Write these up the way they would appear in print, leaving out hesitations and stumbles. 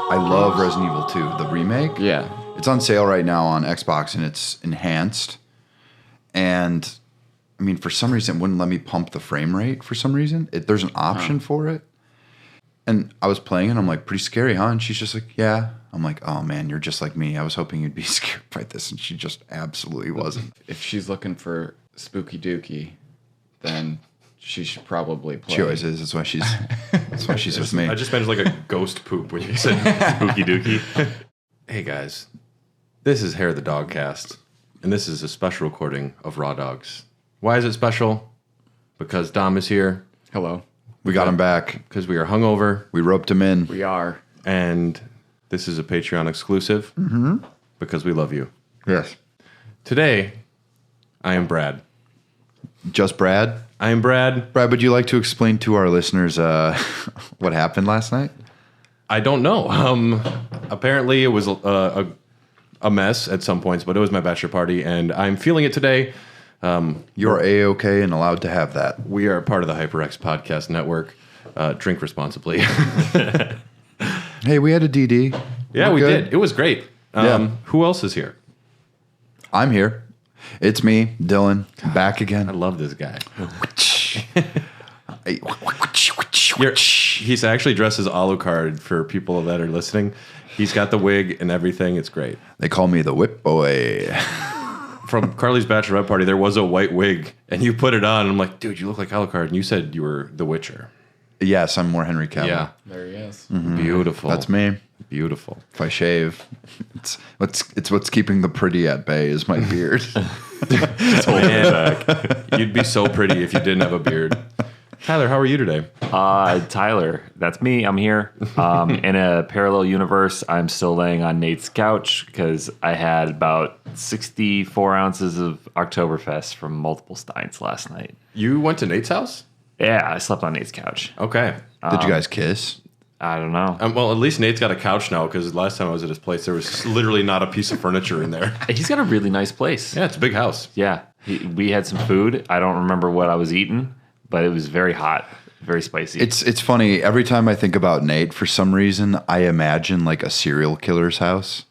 I love Resident Evil 2, the remake. Yeah. It's on sale right now on Xbox, and it's enhanced. And, I mean, for some reason, it wouldn't let me pump the frame rate for some reason. There's an option for it. And I was playing it, I'm like, pretty scary, huh? And she's just like, yeah. I'm like, oh, man, you're just like me. I was hoping you'd be scared by this, and she just absolutely wasn't. If she's looking for spooky dookie, then she should probably play. She always is. That's why she's with me. I just meant like a ghost poop when you said spooky dookie. Hey guys, this is Hair the Dogcast, and this is a special recording of Raw Dogs. Why is it special? Because Dom is here. Hello. We got him back. Because we are hungover. We roped him in. We are. And this is a Patreon exclusive. Mm-hmm. Because we love you. Yes. Today, I am Brad. Just Brad? I am Brad. Brad, would you like to explain to our listeners what happened last night? I don't know. Apparently, it was a mess at some points, but it was my bachelor party, and I'm feeling it today. You're A-OK and allowed to have that. We are part of the HyperX Podcast Network. Drink responsibly. Hey, we had a DD. Yeah, we did. It was great. Yeah. Who else is here? I'm here. It's me, Dylan, back I again. love this guy. He's actually dressed as Alucard for people that are listening. He's got the wig and everything. It's great. They call me the Whip Boy. From Carly's bachelorette party, there was a white wig, and you put it on, and I'm like, dude, you look like Alucard, and you said you were the Witcher. Yes, I'm more Henry Cavill. Yeah. There he is. Mm-hmm. Beautiful. That's me. Beautiful. If I shave, it's what's keeping the pretty at bay is my beard. You'd be so pretty if you didn't have a beard. Tyler, how are you today? Tyler, that's me. I'm here. In a parallel universe, I'm still laying on Nate's couch because I had about 64 ounces of Oktoberfest from multiple steins last night. You went to Nate's house? Yeah, I slept on Nate's couch. Okay. Did you guys kiss? I don't know. Well, at least Nate's got a couch now, because last time I was at his place, there was literally not a piece of furniture in there. He's got a really nice place. Yeah, it's a big house. Yeah. We had some food. I don't remember what I was eating, but it was very hot, very spicy. It's funny. Every time I think about Nate, for some reason, I imagine like a serial killer's house.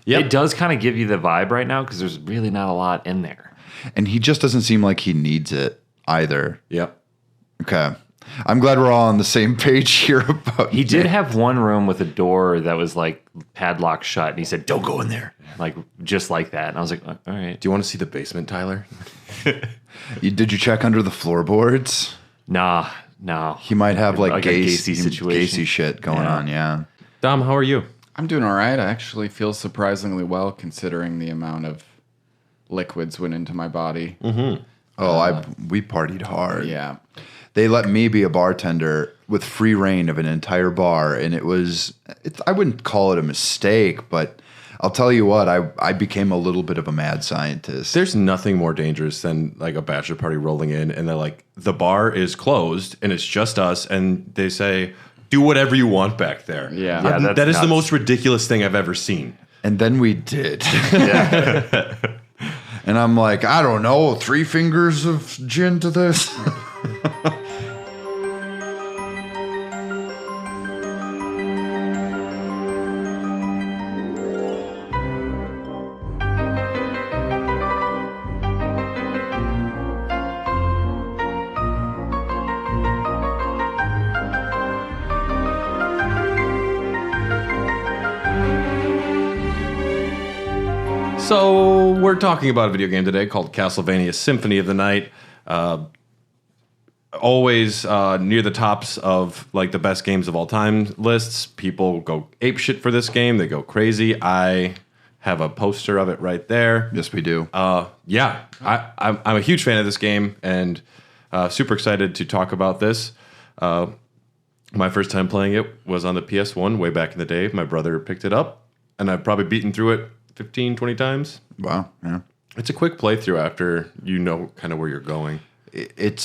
Yep. It does kind of give you the vibe right now because there's really not a lot in there. And he just doesn't seem like he needs it either. Yep. Okay. I'm glad we're all on the same page here about He did have one room with a door that was like padlocked shut, and he said, "Don't go in there," like just like that. And I was like, "All right." Do you want to see the basement, Tyler? Did you check under the floorboards? Nah, no. He might have like a Gacy situation. Gacy shit going on, yeah. Dom, how are you? I'm doing all right. I actually feel surprisingly well considering the amount of liquids went into my body. Mm-hmm. Oh, we partied hard. Yeah. They let me be a bartender with free reign of an entire bar, and I wouldn't call it a mistake, but I'll tell you what, I became a little bit of a mad scientist. There's nothing more dangerous than like a bachelor party rolling in, and they're like, the bar is closed, and it's just us, and they say, do whatever you want back there. Yeah. That is nuts. the most ridiculous thing I've ever seen. And then we did. Yeah. And I'm like, I don't know, 3 fingers of gin to this? So we're talking about a video game today called Castlevania Symphony of the Night. Always near the tops of like the best games of all time lists. People go apeshit for this game. They go crazy. I have a poster of it right there. Yes, we do. Yeah, I'm a huge fan of this game and super excited to talk about this. My first time playing it was on the PS1 way back in the day. My brother picked it up, and I've probably beaten through it 15, 20 times. Wow. Yeah. It's a quick playthrough after you know kind of where you're going. It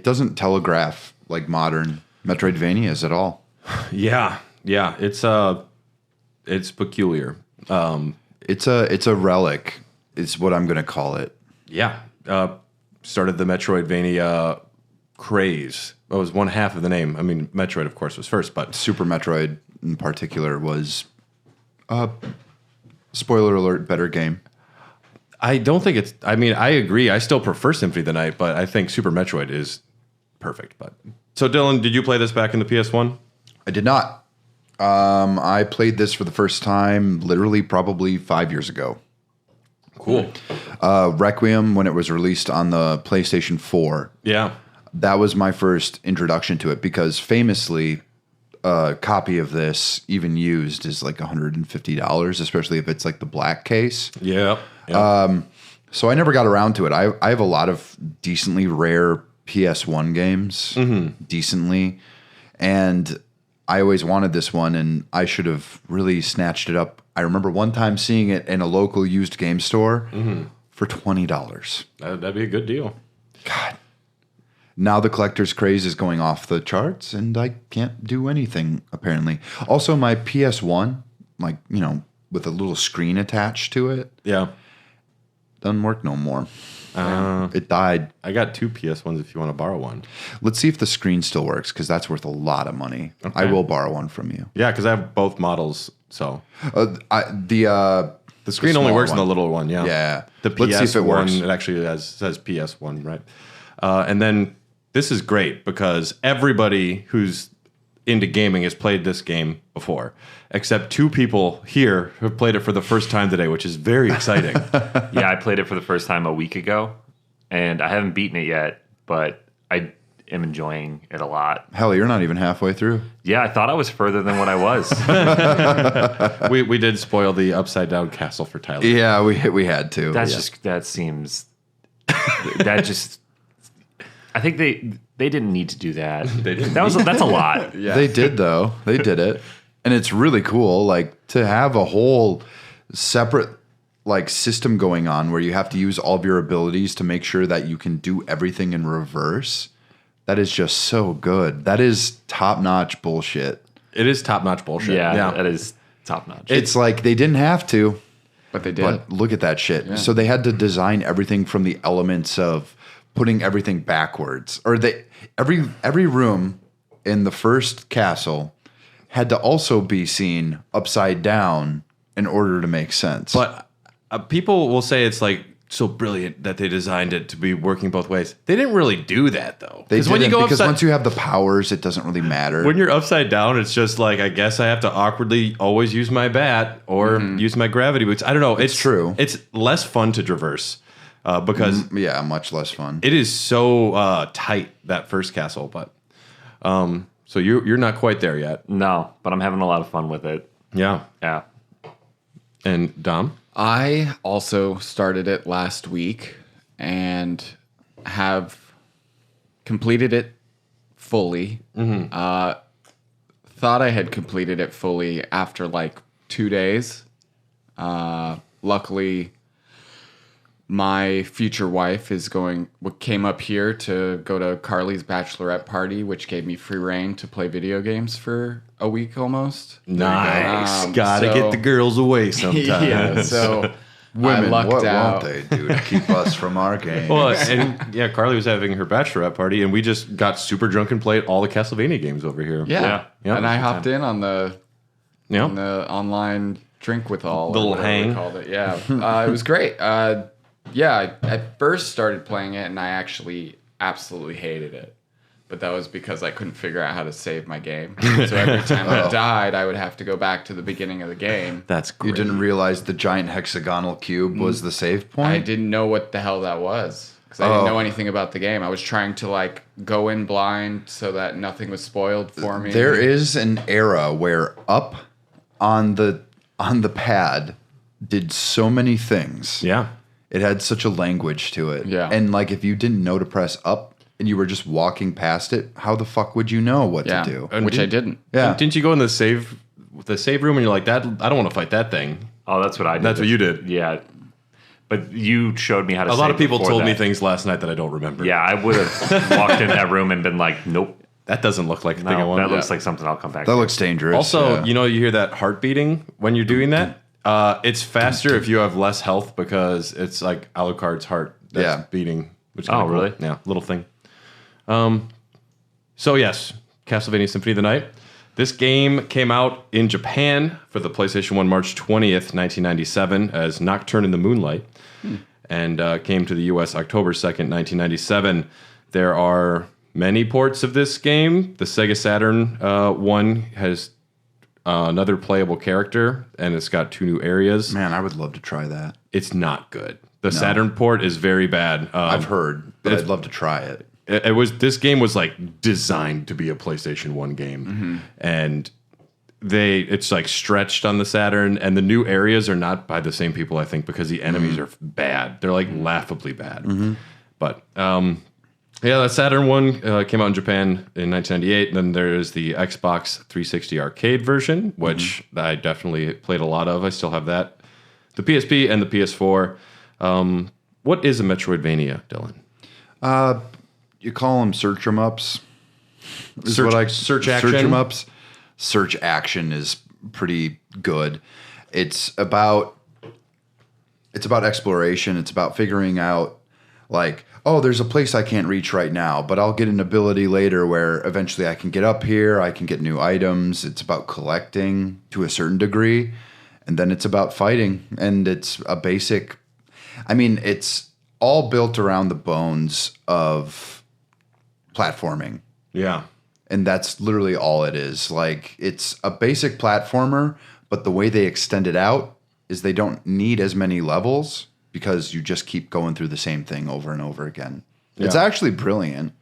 doesn't telegraph like modern Metroidvanias at all. Yeah, it's peculiar. It's a relic. Is what I'm going to call it. Yeah, started the Metroidvania craze. That was one half of the name. I mean, Metroid, of course, was first, but Super Metroid in particular was, spoiler alert, better game. I don't think it's. I mean, I agree. I still prefer Symphony of the Night, but I think Super Metroid is perfect. But so, Dylan, did you play this back in the PS1? I did not. I played this for the first time literally probably 5 years ago. Cool. Requiem, when it was released on the PlayStation 4. Yeah. That was my first introduction to it because famously, a copy of this, even used, is like $150, especially if it's like the black case. Yeah. So I never got around to it. I have a lot of decently rare PS1 games, decently, and I always wanted this one, and I should have really snatched it up. I remember one time seeing it in a local used game store for $20. That'd be a good deal. God. Now the collector's craze is going off the charts, and I can't do anything, apparently. Also, my PS1, like, you know, with a little screen attached to it, Yeah. doesn't work no more. It died. I got 2 PS1s if you want to borrow one. Let's see if the screen still works, because that's worth a lot of money. Okay. I will borrow one from you. Yeah, because I have both models, so. The screen only small works in one. the little one, yeah. Yeah. The PS1, Let's see if it works. it actually says PS1, right? And then this is great because everybody who's into gaming has played this game before, except 2 people here who have played it for the first time today, which is very exciting. Yeah, I played it for the first time a week ago, and I haven't beaten it yet, but I am enjoying it a lot. Hell, you're not even halfway through. Yeah, I thought I was further than what I was. we did spoil the upside down castle for Tyler. Yeah, we had to. That seems I think they didn't need to do that. That's a lot. Yeah. They did, though. They did it. And it's really cool, like, to have a whole separate, like, system going on where you have to use all of your abilities to make sure that you can do everything in reverse. That is just so good. That is top-notch bullshit. It is top-notch bullshit. Yeah, that is top notch. It's like they didn't have to, But they did. but look at that shit. Yeah. So they had to design everything from the elements of putting everything backwards. Or every room in the first castle had to also be seen upside down in order to make sense. But people will say it's like so brilliant that they designed it to be working both ways. They didn't really do that though. They didn't, when you go because upside, once you have the powers, it doesn't really matter. when you're upside down, it's just like I guess I have to awkwardly always use my bat or use my gravity boots. I don't know. It's true. It's less fun to traverse because Yeah, much less fun. it is so tight, that first castle. But so you're not quite there yet. No, but I'm having a lot of fun with it. Yeah. Yeah. And Dom? I also started it last week and have completed it fully. Thought I had completed it fully after like 2 days. Luckily, my future wife came up here to go to Carly's bachelorette party, which gave me free reign to play video games for a week almost. Nice. Gotta get the girls away sometime. Yeah, so Women, I lucked what out. won't they do to keep us from our game? Well, and yeah, Carly was having her bachelorette party, and we just got super drunk and played all the Castlevania games over here. Yeah. Yeah. And I hopped in on the Yeah. online drink with all. The little or whatever hang. they called it. Yeah. It was great. I first started playing it, and I actually absolutely hated it. but that was because I couldn't figure out how to save my game. So every time I died, I would have to go back to the beginning of the game. That's great. You didn't realize the giant hexagonal cube was the save point? I didn't know what the hell that was. Because I didn't know anything about the game. I was trying to like go in blind so that nothing was spoiled for me. There is an era where up on the pad did so many things. Yeah. It had such a language to it. Yeah. And like if you didn't know to press up and you were just walking past it, how the fuck would you know what to do? Which I didn't. Yeah. And didn't you go in the save room and you're like, that I don't want to fight that thing. Oh, that's what I did. That's what you did. Yeah. But you showed me how to A lot save of people before told me that. things last night that I don't remember. Yeah, I would have walked in that room and been like, nope. That doesn't look like the thing I No, want. that looks like something I'll come back That to. looks dangerous. Also, yeah. you hear that heart beating when you're doing that? It's faster if you have less health because it's like Alucard's heart that's beating. Which is kinda cool. Really? Yeah, little thing. So yes, Castlevania Symphony of the Night. This game came out in Japan for the PlayStation 1 March 20th, 1997 as Nocturne in the Moonlight. And came to the US October 2nd, 1997. There are many ports of this game. The Sega Saturn one has another playable character, and it's got 2 new areas. Man, I would love to try that. It's not good. The Saturn port is very bad. I've heard, but I'd love to try it. This game was like designed to be a PlayStation 1 game, and it's like stretched on the Saturn, and the new areas are not by the same people, I think, because the enemies are bad. They're like laughably bad. But the Saturn one came out in Japan in 1998. And then there's the Xbox 360 arcade version, which I definitely played a lot of. I still have that. The PSP and the PS4. What is a Metroidvania, Dylan? You call them search 'em ups. Search action? Search 'em ups. Search action is pretty good. It's about exploration. It's about figuring out like, oh, there's a place I can't reach right now, but I'll get an ability later where eventually I can get up here, I can get new items. It's about collecting to a certain degree, and then it's about fighting. And it's a basic, it's all built around the bones of platforming. Yeah. And that's literally all it is. Like, it's a basic platformer, but the way they extend it out is they don't need as many levels because you just keep going through the same thing over and over again. Yeah. It's actually brilliant.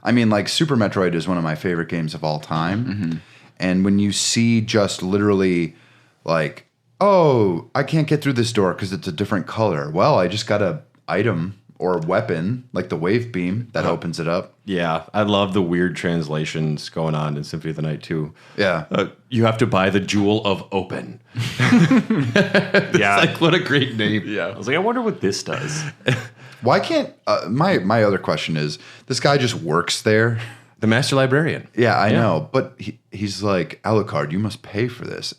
Like, Super Metroid is one of my favorite games of all time. And when you see just literally, like, oh, I can't get through this door because it's a different color. Well, I just got a item or a weapon, like the wave beam, that opens it up. Yeah, I love the weird translations going on in Symphony of the Night, too. Yeah. You have to buy the Jewel of Open. Yeah. It's like, what a great name. Yeah. I was like, I wonder what this does. Why can't... my other question is, this guy just works there. The Master Librarian. Yeah, I know. But he's like, Alucard, you must pay for this.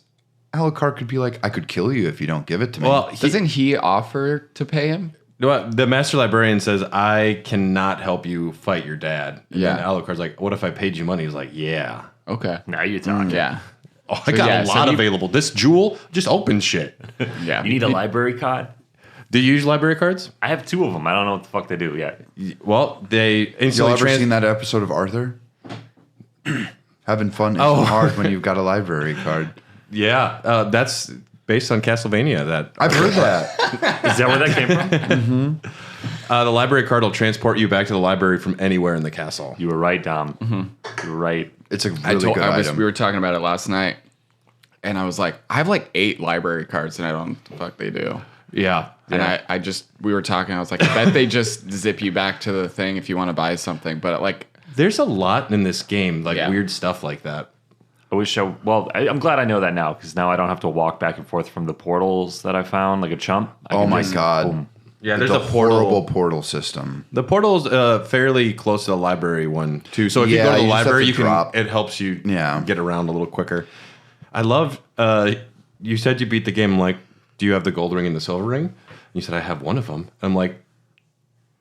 Alucard could be like, I could kill you if you don't give it to me. Well, doesn't he offer to pay him? Well, the Master Librarian says, I cannot help you fight your dad. Yeah. And Alucard's like, what if I paid you money? He's like, yeah. Okay. Now you're talking. Yeah. Oh, I got a lot available. This jewel just opens shit. Yeah. You need a library card? Do you use library cards? I have 2 of them. I don't know what the fuck they do yet. Well, they Y'all instantly ever seen that episode of Arthur? Having fun isn't hard when you've got a library card. Yeah, that's based on Castlevania. I've heard that. Is that where that came from? The library card will transport you back to the library from anywhere in the castle. You were right, Dom. You were right. It's a really good item. We were talking about it last night, and I was like, I have like 8 library cards, and I don't know what the fuck they do. Yeah. And we were talking, I was like, I bet they just zip you back to the thing if you want to buy something. But like, there's a lot in this game, like weird stuff like that. I wish I'm glad I know that now, because now I don't have to walk back and forth from the portals that I found like a chump. Oh my God. Boom. Yeah, there's a horrible portal system. The portal's fairly close to the library one, too. So if you go to the library, it helps you get around a little quicker. I love, you said you beat the game. I'm like, do you have the gold ring and the silver ring? You said, I have one of them. I'm like,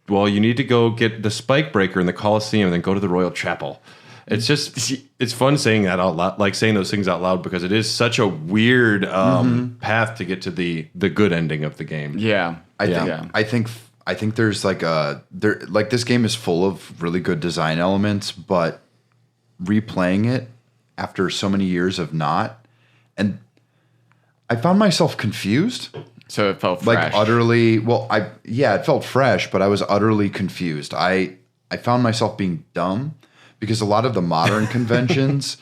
well, you need to go get the spike breaker in the Colosseum and then go to the Royal Chapel. It's just, it's fun saying that out loud, like saying those things out loud, because it is such a weird path to get to the good ending of the game. Yeah. I think I think there's like this game is full of really good design elements, but replaying it after so many years of not, and I found myself confused. So it felt fresh. Like utterly, it felt fresh, but I was utterly confused. I found myself being dumb because a lot of the modern conventions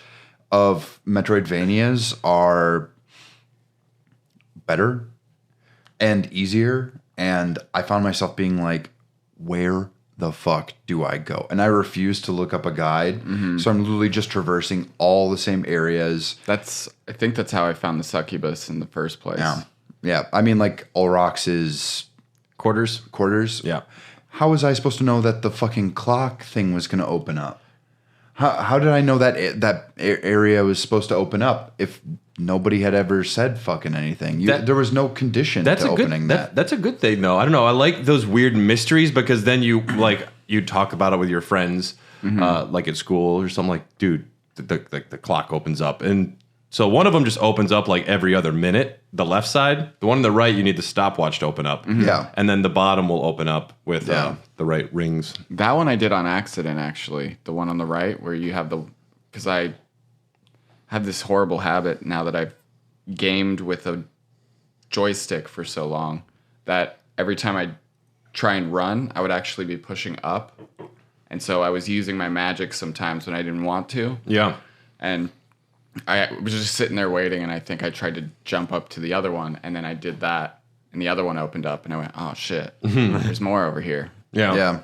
of Metroidvanias are better and easier, and I found myself being like, where the fuck do I go? And I refuse to look up a guide, so I'm literally just traversing all the same areas. I think that's how I found the succubus in the first place. Yeah. I mean, like Olrox's quarters. Yeah. How was I supposed to know that the fucking clock thing was going to open up? How did I know that area was supposed to open up if nobody had ever said fucking anything? There was no condition to opening that. That's a good thing, though. I don't know. I like those weird mysteries because then you talk about it with your friends, like at school or something. Like, dude, the clock opens up, and so one of them just opens up like every other minute. The left side, the one on the right, you need the stopwatch to open up. Yeah, and then the bottom will open up with the right rings. That one I did on accident, actually. The one on the right where you have because I have this horrible habit now that I've gamed with a joystick for so long that every time I try and run, I would actually be pushing up. And so I was using my magic sometimes when I didn't want to. Yeah. And I was just sitting there waiting, and I think I tried to jump up to the other one, and then I did that, and the other one opened up, and I went, oh, shit, there's more over here. Yeah.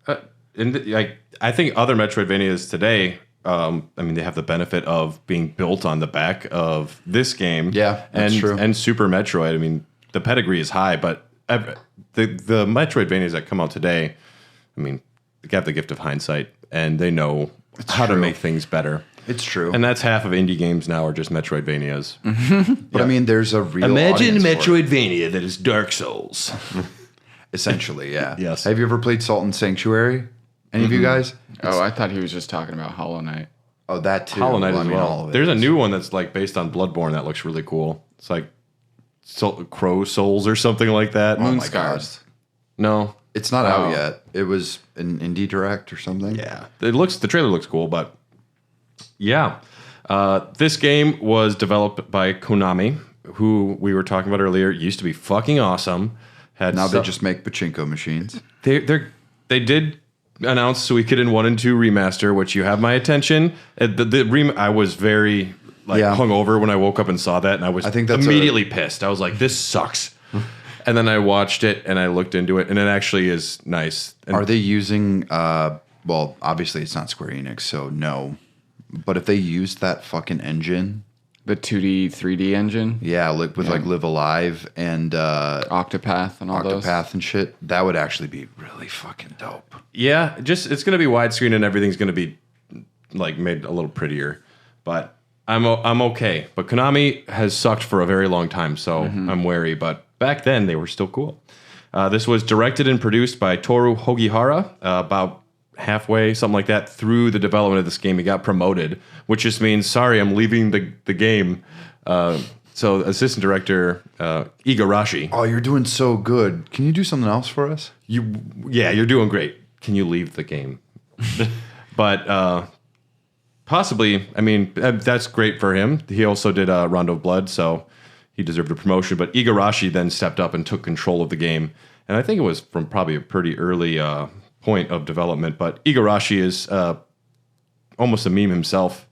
I think other Metroidvanias today, they have the benefit of being built on the back of this game. Yeah, that's true. And Super Metroid. I mean, the pedigree is high, but the Metroidvanias that come out today, I mean, they have the gift of hindsight, and they know how to make things better. It's true. And that's half of indie games now are just Metroidvanias. But I mean, there's a real Imagine audience for it. Metroidvania that is Dark Souls. Essentially, yeah. Yes. Have you ever played Salt and Sanctuary? Any of you guys? Oh, I thought he was just talking about Hollow Knight. Oh, that too. Hollow Knight I as mean, well. all of it There's a is. new one that's like based on Bloodborne that looks really cool. It's like Crow Souls or something like that. Oh Moon my God. Scars. No. It's not out yet. It was an indie direct or something. Yeah. The trailer looks cool, but yeah. This game was developed by Konami, who we were talking about earlier. Used to be fucking awesome. Now they just make pachinko machines. They did announce Suikoden 1 and 2 remaster, which you have my attention. I was very hungover when I woke up and saw that, and I think that's immediately pissed. I was like, this sucks. And then I watched it and I looked into it, and it actually is nice. And Are they using? Well, obviously it's not Square Enix, so no. But if they used that fucking engine, The 2D, 3D engine. yeah, like with like Live Alive and Octopath and all those. Octopath and shit, that would actually be really fucking dope. yeah, just it's going to be widescreen and everything's going to be like made a little prettier. But I'm okay. But Konami has sucked for a very long time, so I'm wary. But back then they were still cool. This was directed and produced by Toru Hogihara. About halfway, something like that, through the development of this game, he got promoted, which just means, sorry, I'm leaving the game. So assistant director Igarashi. Oh, you're doing so good. Can you do something else for us? You're doing great. Can you leave the game? But possibly, I mean, that's great for him. He also did Rondo of Blood, so he deserved a promotion. But Igarashi then stepped up and took control of the game. And I think it was from probably a pretty early point of development. But Igarashi is almost a meme himself.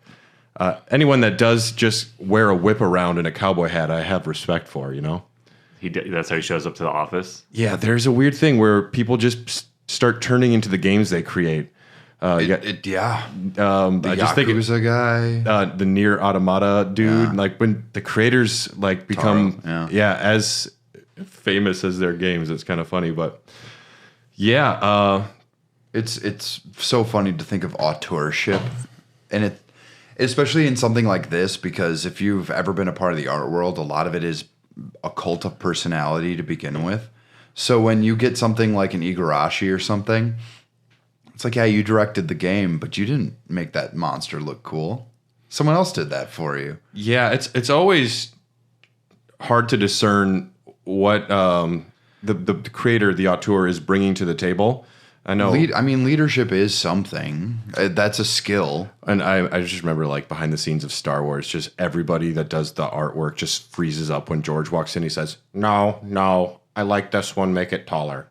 Anyone that does just wear a whip around and a cowboy hat, I have respect for, you know? That's how he shows up to the office. Yeah, there's a weird thing where people just start turning into the games they create. The I just think Yakuza guy. the Nier Automata dude, like when the creators like become Taro, as famous as their games, it's kind of funny. But yeah, It's so funny to think of auteurship, and it, especially in something like this, because if you've ever been a part of the art world, a lot of it is a cult of personality to begin with. So when you get something like an Igarashi or something, it's like, yeah, you directed the game, but you didn't make that monster look cool. Someone else did that for you. yeah, it's always hard to discern what the creator, the auteur, is bringing to the table. I know. Leadership is something. That's a skill. And I just remember, like, behind the scenes of Star Wars, just everybody that does the artwork just freezes up when George walks in. He says, "No, I like this one. Make it taller."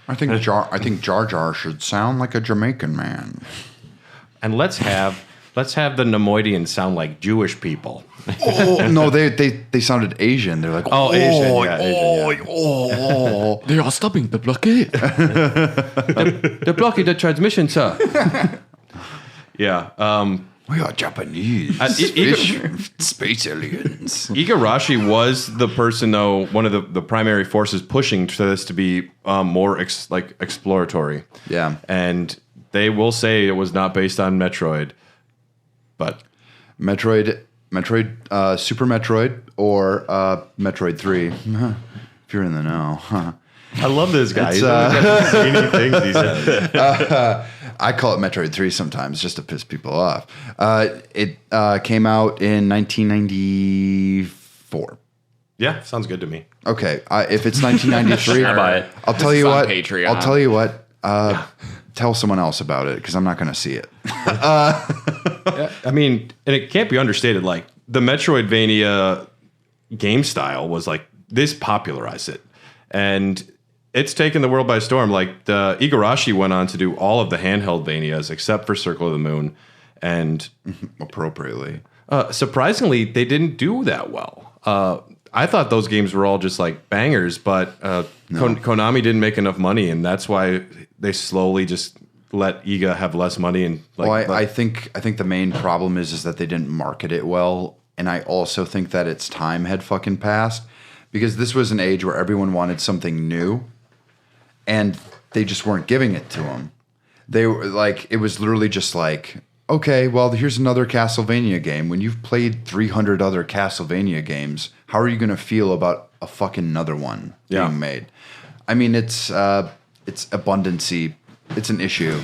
I think Jar Jar should sound like a Jamaican man. And let's have the Nemoidians sound like Jewish people. Oh no, they sounded Asian. They're like, Asian, yeah. They are stopping the blockade. The blockade the transmission, sir. Yeah. We are Japanese. Space aliens. Igarashi was the person, though, one of the primary forces pushing for this to be more exploratory. Yeah. And they will say it was not based on Metroid, but Metroid, Super Metroid, or Metroid 3. If you're in the know. I love this guy. He's always got zany things he says. I call it Metroid 3 sometimes just to piss people off. It came out in 1994. Yeah, sounds good to me. Okay, if it's 1993, I'll buy it. I'll tell you what. Patreon. I'll tell you what. Tell someone else about it because I'm not going to see it. I mean, and it can't be understated. Like, the Metroidvania game style was like, this popularized it. And it's taken the world by storm. Like, the Igarashi went on to do all of the handheld Vanias except for Circle of the Moon. And Appropriately. Surprisingly, they didn't do that well. I thought those games were all just like bangers, but Konami didn't make enough money, and that's why they slowly just let Iga have less money. And I think the main problem is that they didn't market it well, and I also think that its time had fucking passed because this was an age where everyone wanted something new, and they just weren't giving it to them. They were like, it was literally just like, okay, well, here's another Castlevania game. When you've played 300 other Castlevania games, how are you going to feel about a fucking another one being made? I mean, it's abundancy. It's an issue.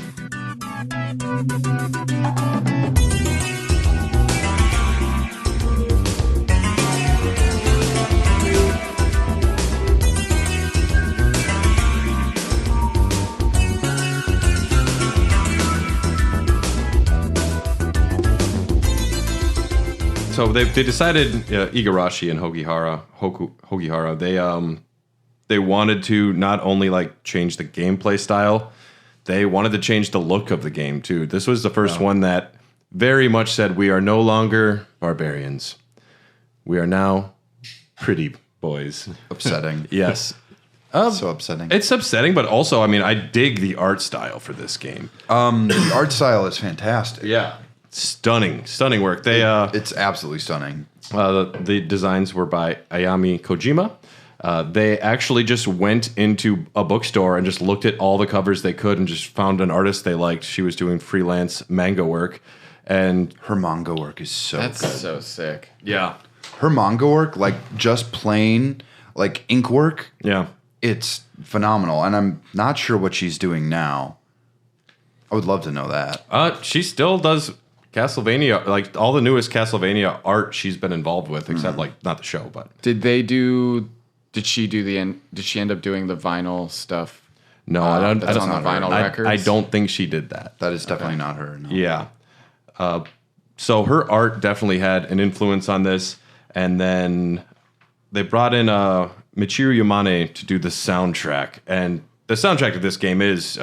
So they decided, Igarashi and Hogihara, they wanted to not only like change the gameplay style, they wanted to change the look of the game too. This was the first one that very much said, we are no longer barbarians. We are now pretty boys. Upsetting. Yes. So upsetting. It's upsetting, but also, I mean, I dig the art style for this game. The art style is fantastic. Yeah. Stunning work. It's absolutely stunning. The designs were by Ayami Kojima. They actually just went into a bookstore and just looked at all the covers they could and just found an artist they liked. She was doing freelance manga work, and Her manga work is so That's good. so sick. yeah, Her manga work, like just plain like ink work, yeah. it's phenomenal. And I'm not sure what she's doing now. I would love to know that. She still does Castlevania, like all the newest Castlevania art she's been involved with, except like not the show, but Did she end up doing the vinyl stuff? no, I don't. That's I don't, on the vinyl records? I don't think she did that. That is definitely not her. No. Yeah. So her art definitely had an influence on this. And then they brought in Michiru Yamane to do the soundtrack. And the soundtrack of this game is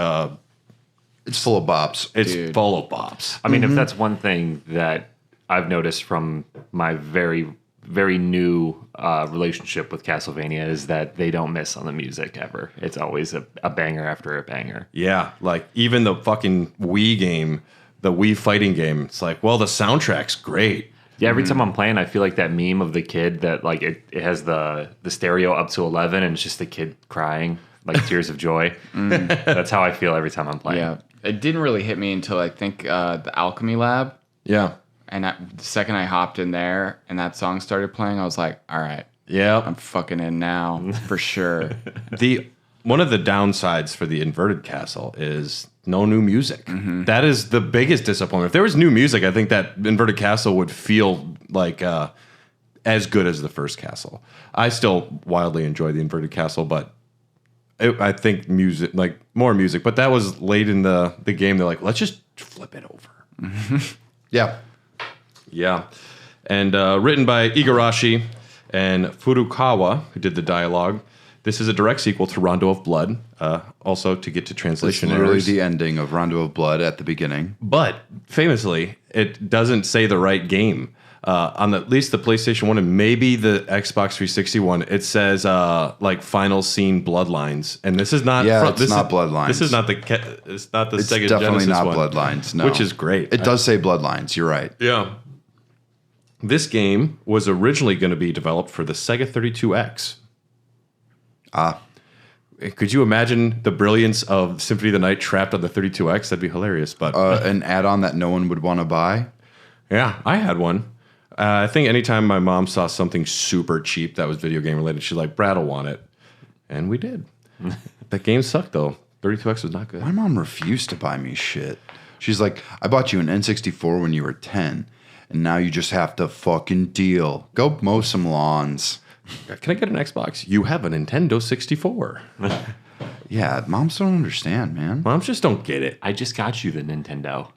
It's full of bops. it's Dude. full of bops. I mean, if that's one thing that I've noticed from my very, very new relationship with Castlevania is that they don't miss on the music ever. It's always a banger after a banger. Yeah. Like even the fucking Wii game, the Wii fighting game, it's like, well, the soundtrack's great. Yeah, every time I'm playing, I feel like that meme of the kid that like it has the stereo up to 11 and it's just the kid crying like tears of joy. That's how I feel every time I'm playing. Yeah. It didn't really hit me until I think the Alchemy Lab. Yeah. And the second I hopped in there and that song started playing, I was like, all right, Yeah. I'm fucking in now for sure. One of the downsides for the Inverted Castle is no new music. That is the biggest disappointment. If there was new music, I think that Inverted Castle would feel like as good as the first Castle. I still wildly enjoy the Inverted Castle, but I think music, like more music, but that was late in the game. They're like, let's just flip it over. Yeah. Yeah. And written by Igarashi and Furukawa, who did the dialogue. This is a direct sequel to Rondo of Blood. Also, to get to It's translation literally errors. the ending of Rondo of Blood at the beginning. But famously, it doesn't say the right game. On at least the PlayStation 1 and maybe the Xbox 360 one, it says like Final Scene Bloodlines. And this is not It's not Bloodlines. This is not the It's Sega definitely Genesis not one, Bloodlines, no. which is great. It does say Bloodlines, you're right. Yeah. This game was originally going to be developed for the Sega 32X. Could you imagine the brilliance of Symphony of the Night trapped on the 32X? That'd be hilarious. But An add-on that no one would want to buy. yeah, I had one. I think anytime my mom saw something super cheap that was video game related, she's like, Brad will want it. And we did. That game sucked, though. 32X was not good. My mom refused to buy me shit. She's like, I bought you an N64 when you were 10, and now you just have to fucking deal. Go mow some lawns. Can I get an Xbox? You have a Nintendo 64. Yeah, moms don't understand, man. Moms just don't get it. I just got you the Nintendo.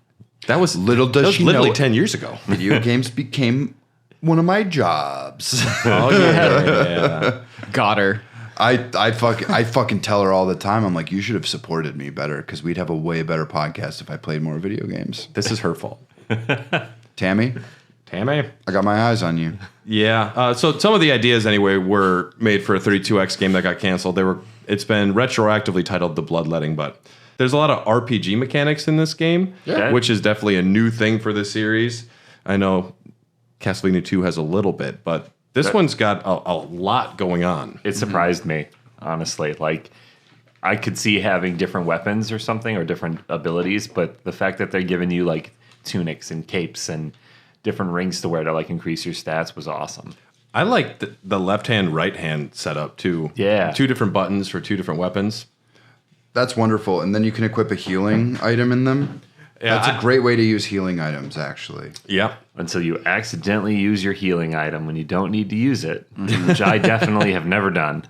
That was Little does that was she literally know- 10 years ago. Video games became one of my jobs. Oh, yeah. Got her. I fucking tell her all the time. I'm like, you should have supported me better because we'd have a way better podcast if I played more video games. This is her fault. Tammy, Tammy? I got my eyes on you. Yeah. So some of the ideas, anyway, were made for a 32X game that got canceled. It's been retroactively titled The Bloodletting, but there's a lot of RPG mechanics in this game, which is definitely a new thing for the series. I know Castlevania 2 has a little bit, but this one's got a lot going on. It surprised me, honestly. Like, I could see having different weapons or something or different abilities, but the fact that they're giving you like tunics and capes and different rings to wear to like increase your stats was awesome. I like the left hand, right hand setup too. Yeah. 2 different buttons for 2 different weapons. That's wonderful. And then you can equip a healing item in them. Yeah, That's a great way to use healing items, actually. Yeah. Until you accidentally use your healing item when you don't need to use it, which I definitely have never done.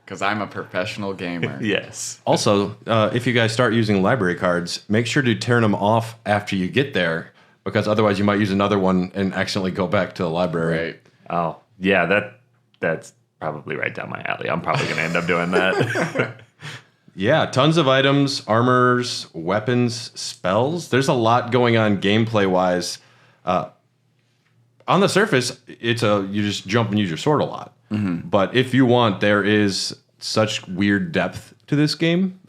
Because I'm a professional gamer. Yes. Also, if you guys start using library cards, make sure to turn them off after you get there, because otherwise you might use another one and accidentally go back to the library. Right. Oh, yeah, that's probably right down my alley. I'm probably going to end up doing that. Yeah, tons of items, armors, weapons, spells. There's a lot going on gameplay-wise. On the surface, you just jump and use your sword a lot. Mm-hmm. But if you want, there is such weird depth to this game.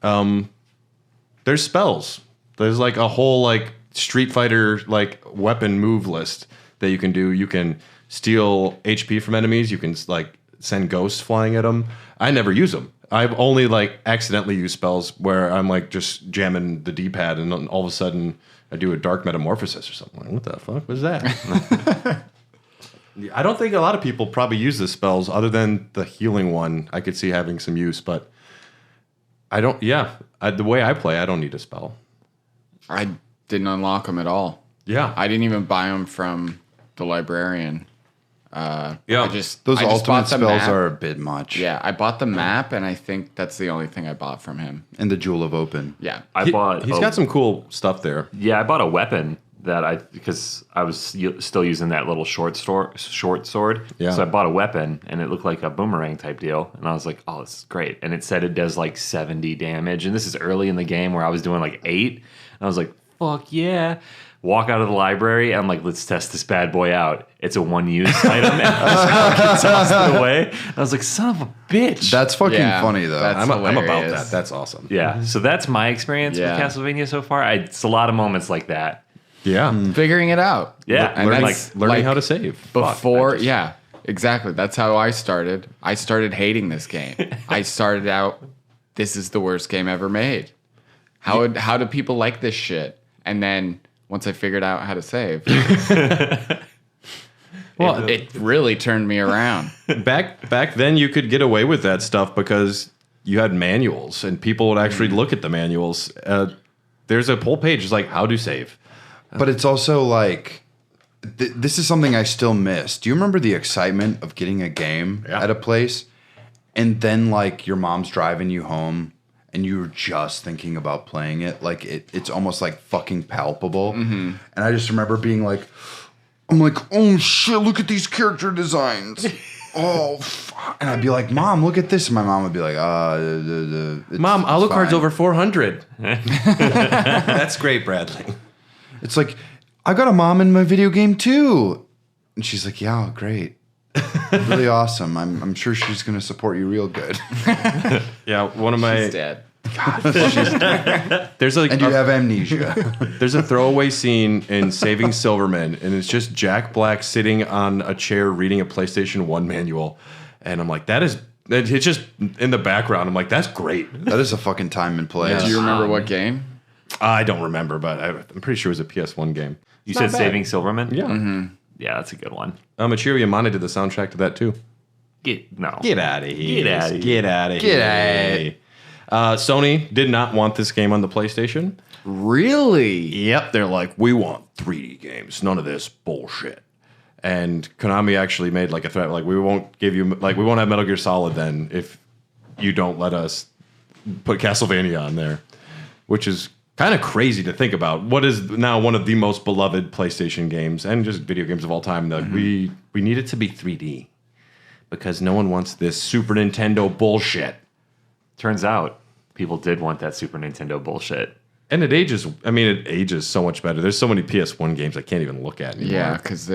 There's spells. There's like a whole like Street Fighter like weapon move list that you can do. You can steal HP from enemies. You can like send ghosts flying at them. I never use them. I've only like accidentally used spells where I'm like just jamming the D-pad and all of a sudden I do a dark metamorphosis or something. Like, what the fuck was that? I don't think a lot of people probably use the spells other than the healing one. I could see having some use, but I don't. Yeah, the way I play, I don't need a spell. I didn't unlock them at all. Yeah, I didn't even buy them from the librarian. yeah. Those I just ultimate bought the spells map. are a bit much. Yeah, I bought the map, and I think that's the only thing I bought from him. And the Jewel of Open. Yeah. He's He's got some cool stuff there. Yeah, I bought a weapon because I was still using that little short sword. Yeah. So I bought a weapon, and it looked like a boomerang type deal. And I was like, oh, this is great. And it said it does like 70 damage. And this is early in the game where I was doing like 8. And I was like, fuck yeah. Walk out of the library, and I'm like, let's test this bad boy out. It's a one-use item. And I just tossed it away. I was like, son of a bitch. That's fucking Yeah, funny, though. that's- I'm about hilarious. that. That's awesome. yeah. So that's my experience Yeah. with Castlevania so far. It's a lot of moments like that. Yeah, Figuring it out. Yeah. And learning, that's learning like how to save Before, Fuck, yeah, exactly. That's how I started. I started hating this game. I started out, this is the worst game ever made. How do people like this shit? And then once I figured out how to save, well, it really turned me around. Back then, you could get away with that stuff because you had manuals, and people would actually look at the manuals. There's a whole page it's like how to save. But it's also like, this is something I still miss. Do you remember the excitement of getting a game at a place and then like your mom's driving you home and you're just thinking about playing it, like it's almost like fucking palpable. And I just remember being like, I'm like, oh shit, look at these character designs. Oh, fuck. And I'd be like, Mom, look at this. And my mom would be like, Mom, Alucard's over 400. That's great, Bradley. It's like, I got a mom in my video game too. And she's like, yeah, great. Really awesome. I'm sure she's going to support you real good. Yeah, one of my... She's dead. There's like And you have amnesia. There's a throwaway scene in Saving Silverman, and it's just Jack Black sitting on a chair reading a PlayStation 1 manual. And I'm like, it's just in the background. I'm like, that's great. That is a fucking time and place. Do you remember what game? I don't remember, but I'm pretty sure it was a PS1 game. You said Saving Silverman? Yeah. Yeah, that's a good one. Michiru Yamane did the soundtrack to that, too. Get out of here. Get out of here. Get outta here. Get out of here. Sony did not want this game on the PlayStation. Really? Yep, they're like, we want 3D games. None of this bullshit. And Konami actually made like a threat, like we won't have Metal Gear Solid then if you don't let us put Castlevania on there, which is kind of crazy to think about. What is now one of the most beloved PlayStation games and just video games of all time? That we need it to be 3D because no one wants this Super Nintendo bullshit. Turns out people did want that Super Nintendo bullshit. And it ages so much better. There's so many PS1 games I can't even look at anymore. Yeah, because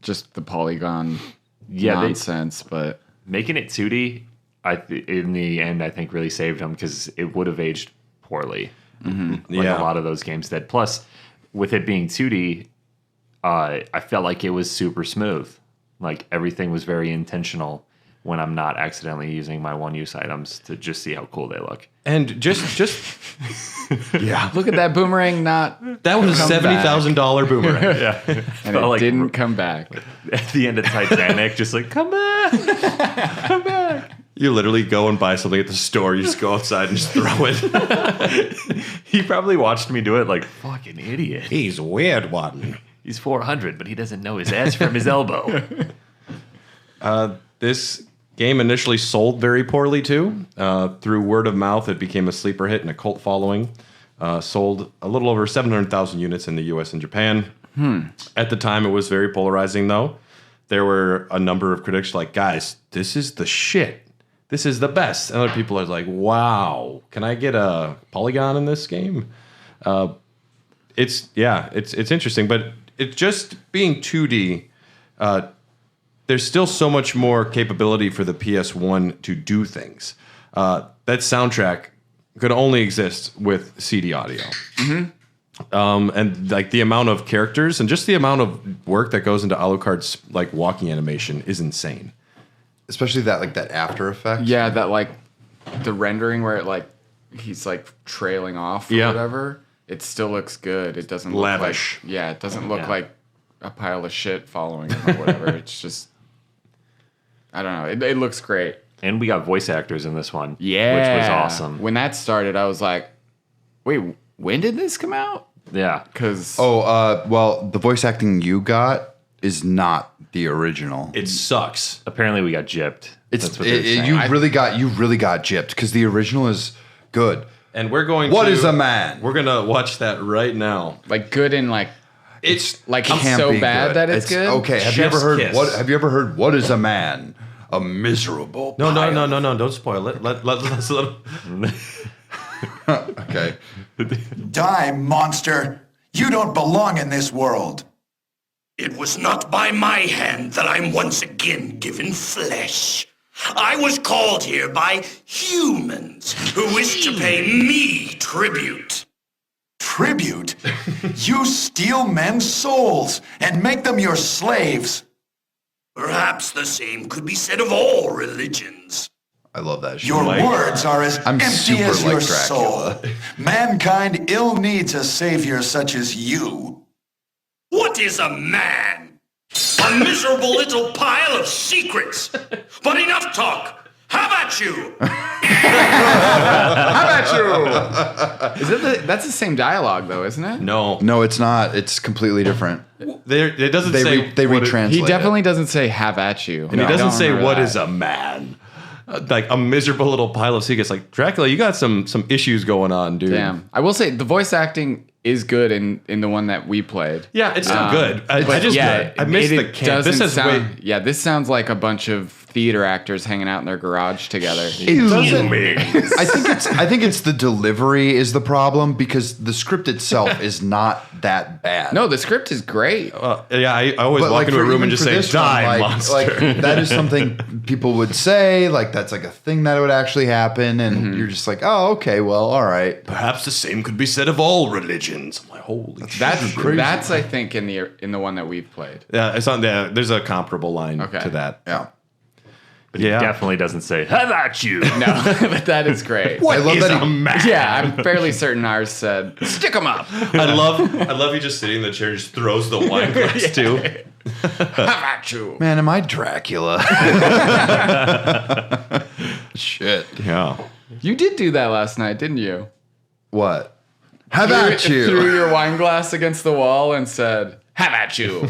just the polygon nonsense. But making it 2D, in the end, I think really saved them because it would have aged poorly. Like a lot of those games did. Plus, with it being 2D, I felt like it was super smooth. Like everything was very intentional when I'm not accidentally using my one-use items to just see how cool they look. And just yeah, look at that boomerang not. That was a $70,000 boomerang. Yeah. And it didn't come back. At the end of Titanic, just like, come back. Come back. You literally go and buy something at the store. You just go outside and just throw it. He probably watched me do it like, fucking idiot. He's a weird one. He's 400, but he doesn't know his ass from his elbow. This game initially sold very poorly, too. Through word of mouth, it became a sleeper hit and a cult following. Sold a little over 700,000 units in the U.S. and Japan. At the time, it was very polarizing, though. There were a number of critics like, guys, this is the shit. This is the best. And other people are like, wow, can I get a polygon in this game? It's interesting, but it's just being 2D. There's still so much more capability for the PS1 to do things. That soundtrack could only exist with CD audio. And like the amount of characters and just the amount of work that goes into Alucard's like walking animation is insane. Especially that after effect. Yeah, that like the rendering where it like he's like trailing off or whatever. It still looks good. It doesn't look lavish. It doesn't look like a pile of shit following him or whatever. It's just, I don't know. It looks great. And we got voice actors in this one. Yeah. Which was awesome. When that started, I was like, wait, when did this come out? Yeah. Because well, the voice acting you got is not the original. It sucks. Apparently we got gypped. That's what you really got gypped because the original is good. And we're going What is a man? We're gonna watch that right now. like good and like It's like Can't so be bad good. that it's good. Okay, have you Chef's ever heard kiss. Have you ever heard what is a man? A miserable no, pile. don't spoil it. Let's let him. Okay. Die, monster! You don't belong in this world. It was not by my hand that I'm once again given flesh. I was called here by humans who wish to pay me tribute. Tribute? You steal men's souls and make them your slaves. Perhaps the same could be said of all religions. I love that shit. Your words are as I'm empty super as like your Dracula. soul. Mankind ill needs a savior such as you. What is a man? A miserable little pile of secrets. But enough talk. How about you? That's the same dialogue though, isn't it? No, No, it's not. It's completely different. it doesn't They say they what it- retranslate. He definitely doesn't say "have at you," and he doesn't say what is a man. like a miserable little pile of secrets. Like, Dracula, you got some issues going on, dude. Damn. I will say the voice acting is good in the one that we played. Yeah, it's still good. I missed the camp. This sounds like a bunch of theater actors hanging out in their garage together. It doesn't. I think it's the delivery is the problem because the script itself is not that bad. No, the script is great. I always walk into a room and just say, "Die, monster!" Like that is something people would say. Like that's like a thing that would actually happen, and you're just like, "Oh, okay, well, all right." Perhaps the same could be said of all religions. I'm like, holy shit. That's I think in the one that we've played. Yeah, it's on there. There's a comparable line to that. Yeah. But he definitely doesn't say, "How about you?" No, but that is great. I love that man? Yeah, I'm fairly certain ours said, "Stick 'em up." I love you just sitting in the chair, just throws the wine glass too. How about you? Man, am I Dracula? Shit. Yeah. You did do that last night, didn't you? What? How about you? Threw your wine glass against the wall and said, "How about you?"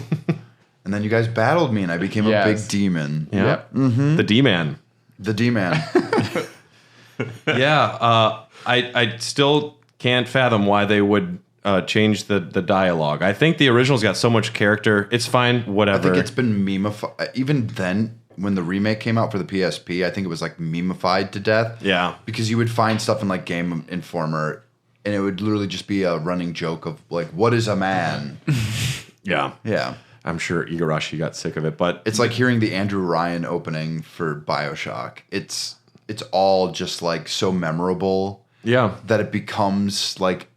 And then you guys battled me, and I became a big demon. Yeah. Yep. Mm-hmm. The D-Man. The D-Man. Yeah. I still can't fathom why they would change the dialogue. I think the original's got so much character. It's fine, whatever. I think it's been memeified. Even then, when the remake came out for the PSP, I think it was like memeified to death. Yeah. Because you would find stuff in like Game Informer, and it would literally just be a running joke of like, what is a man? Yeah. Yeah. I'm sure Igarashi got sick of it, but It's like hearing the Andrew Ryan opening for BioShock. It's all just like so memorable yeah, that it becomes like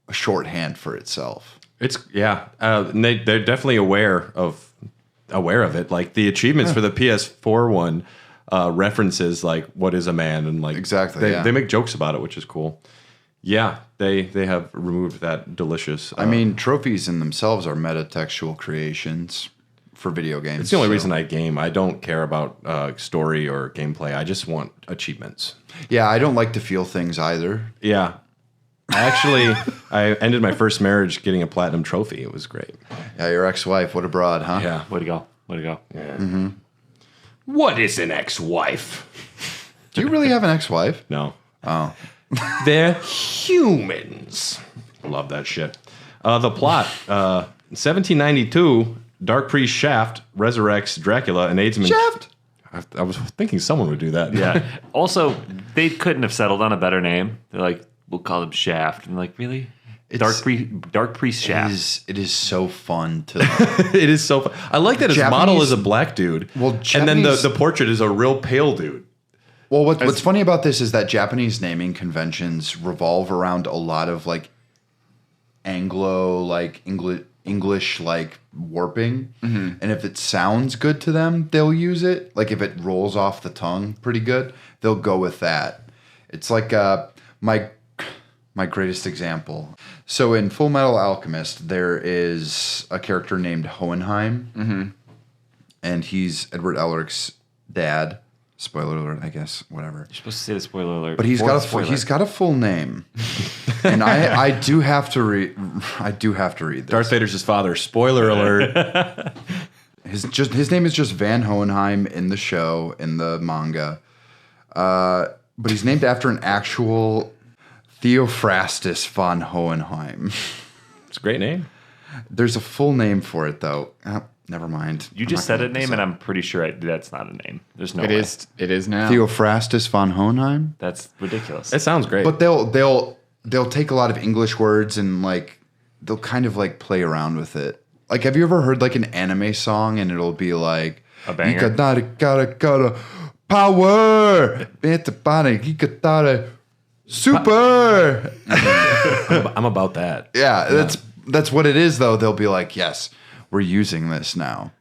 a shorthand for itself. it's and they're definitely aware of it. Like the achievements for the PS4 one references like what is a man and like Exactly, they make jokes about it, which is cool. Yeah, they have removed that delicious. I mean, trophies in themselves are metatextual creations for video games. It's the only reason I game. I don't care about story or gameplay. I just want achievements. Yeah, I don't like to feel things either. Yeah. I ended my first marriage getting a platinum trophy. It was great. Yeah, your ex-wife, what a broad, huh? Yeah. Way to go. Way to go. Yeah. Mm-hmm. What is an ex-wife? Do you really have an ex-wife? No. Oh. They're humans. I love that shit. The plot. 1792, Dark Priest Shaft resurrects Dracula and aids him. Shaft? I was thinking someone would do that. Yeah. Also, they couldn't have settled on a better name. They're like, we'll call him Shaft. And like, really? Dark Priest Shaft. It is so fun to... It is so fun. I like that his model is a black dude. Well, and then the portrait is a real pale dude. Well, what's funny about this is that Japanese naming conventions revolve around a lot of like Anglo, like English, like warping. Mm-hmm. And if it sounds good to them, they'll use it. Like if it rolls off the tongue pretty good, they'll go with that. It's like my greatest example. So in Full Metal Alchemist, there is a character named Hohenheim, and he's Edward Elric's dad. Spoiler alert, I guess. Whatever. You're supposed to say the spoiler alert. But he's got a full name, and I do have to read. I do have to read this. Darth Vader's his father. Spoiler alert. His name is just Van Hohenheim in the show, in the manga, but he's named after an actual Theophrastus von Hohenheim. It's a great name. There's a full name for it though. Never mind. You just said a name, and I'm pretty sure that's not a name. There's no way. It is now. Theophrastus von Hohenheim. That's ridiculous. It sounds great. But they'll take a lot of English words and like they'll kind of like play around with it. Like, have you ever heard like an anime song and it'll be like a banger? Ikatara power, Ikatara super. I'm about that. Yeah, that's what it is though. They'll be like, yes, we're using this now.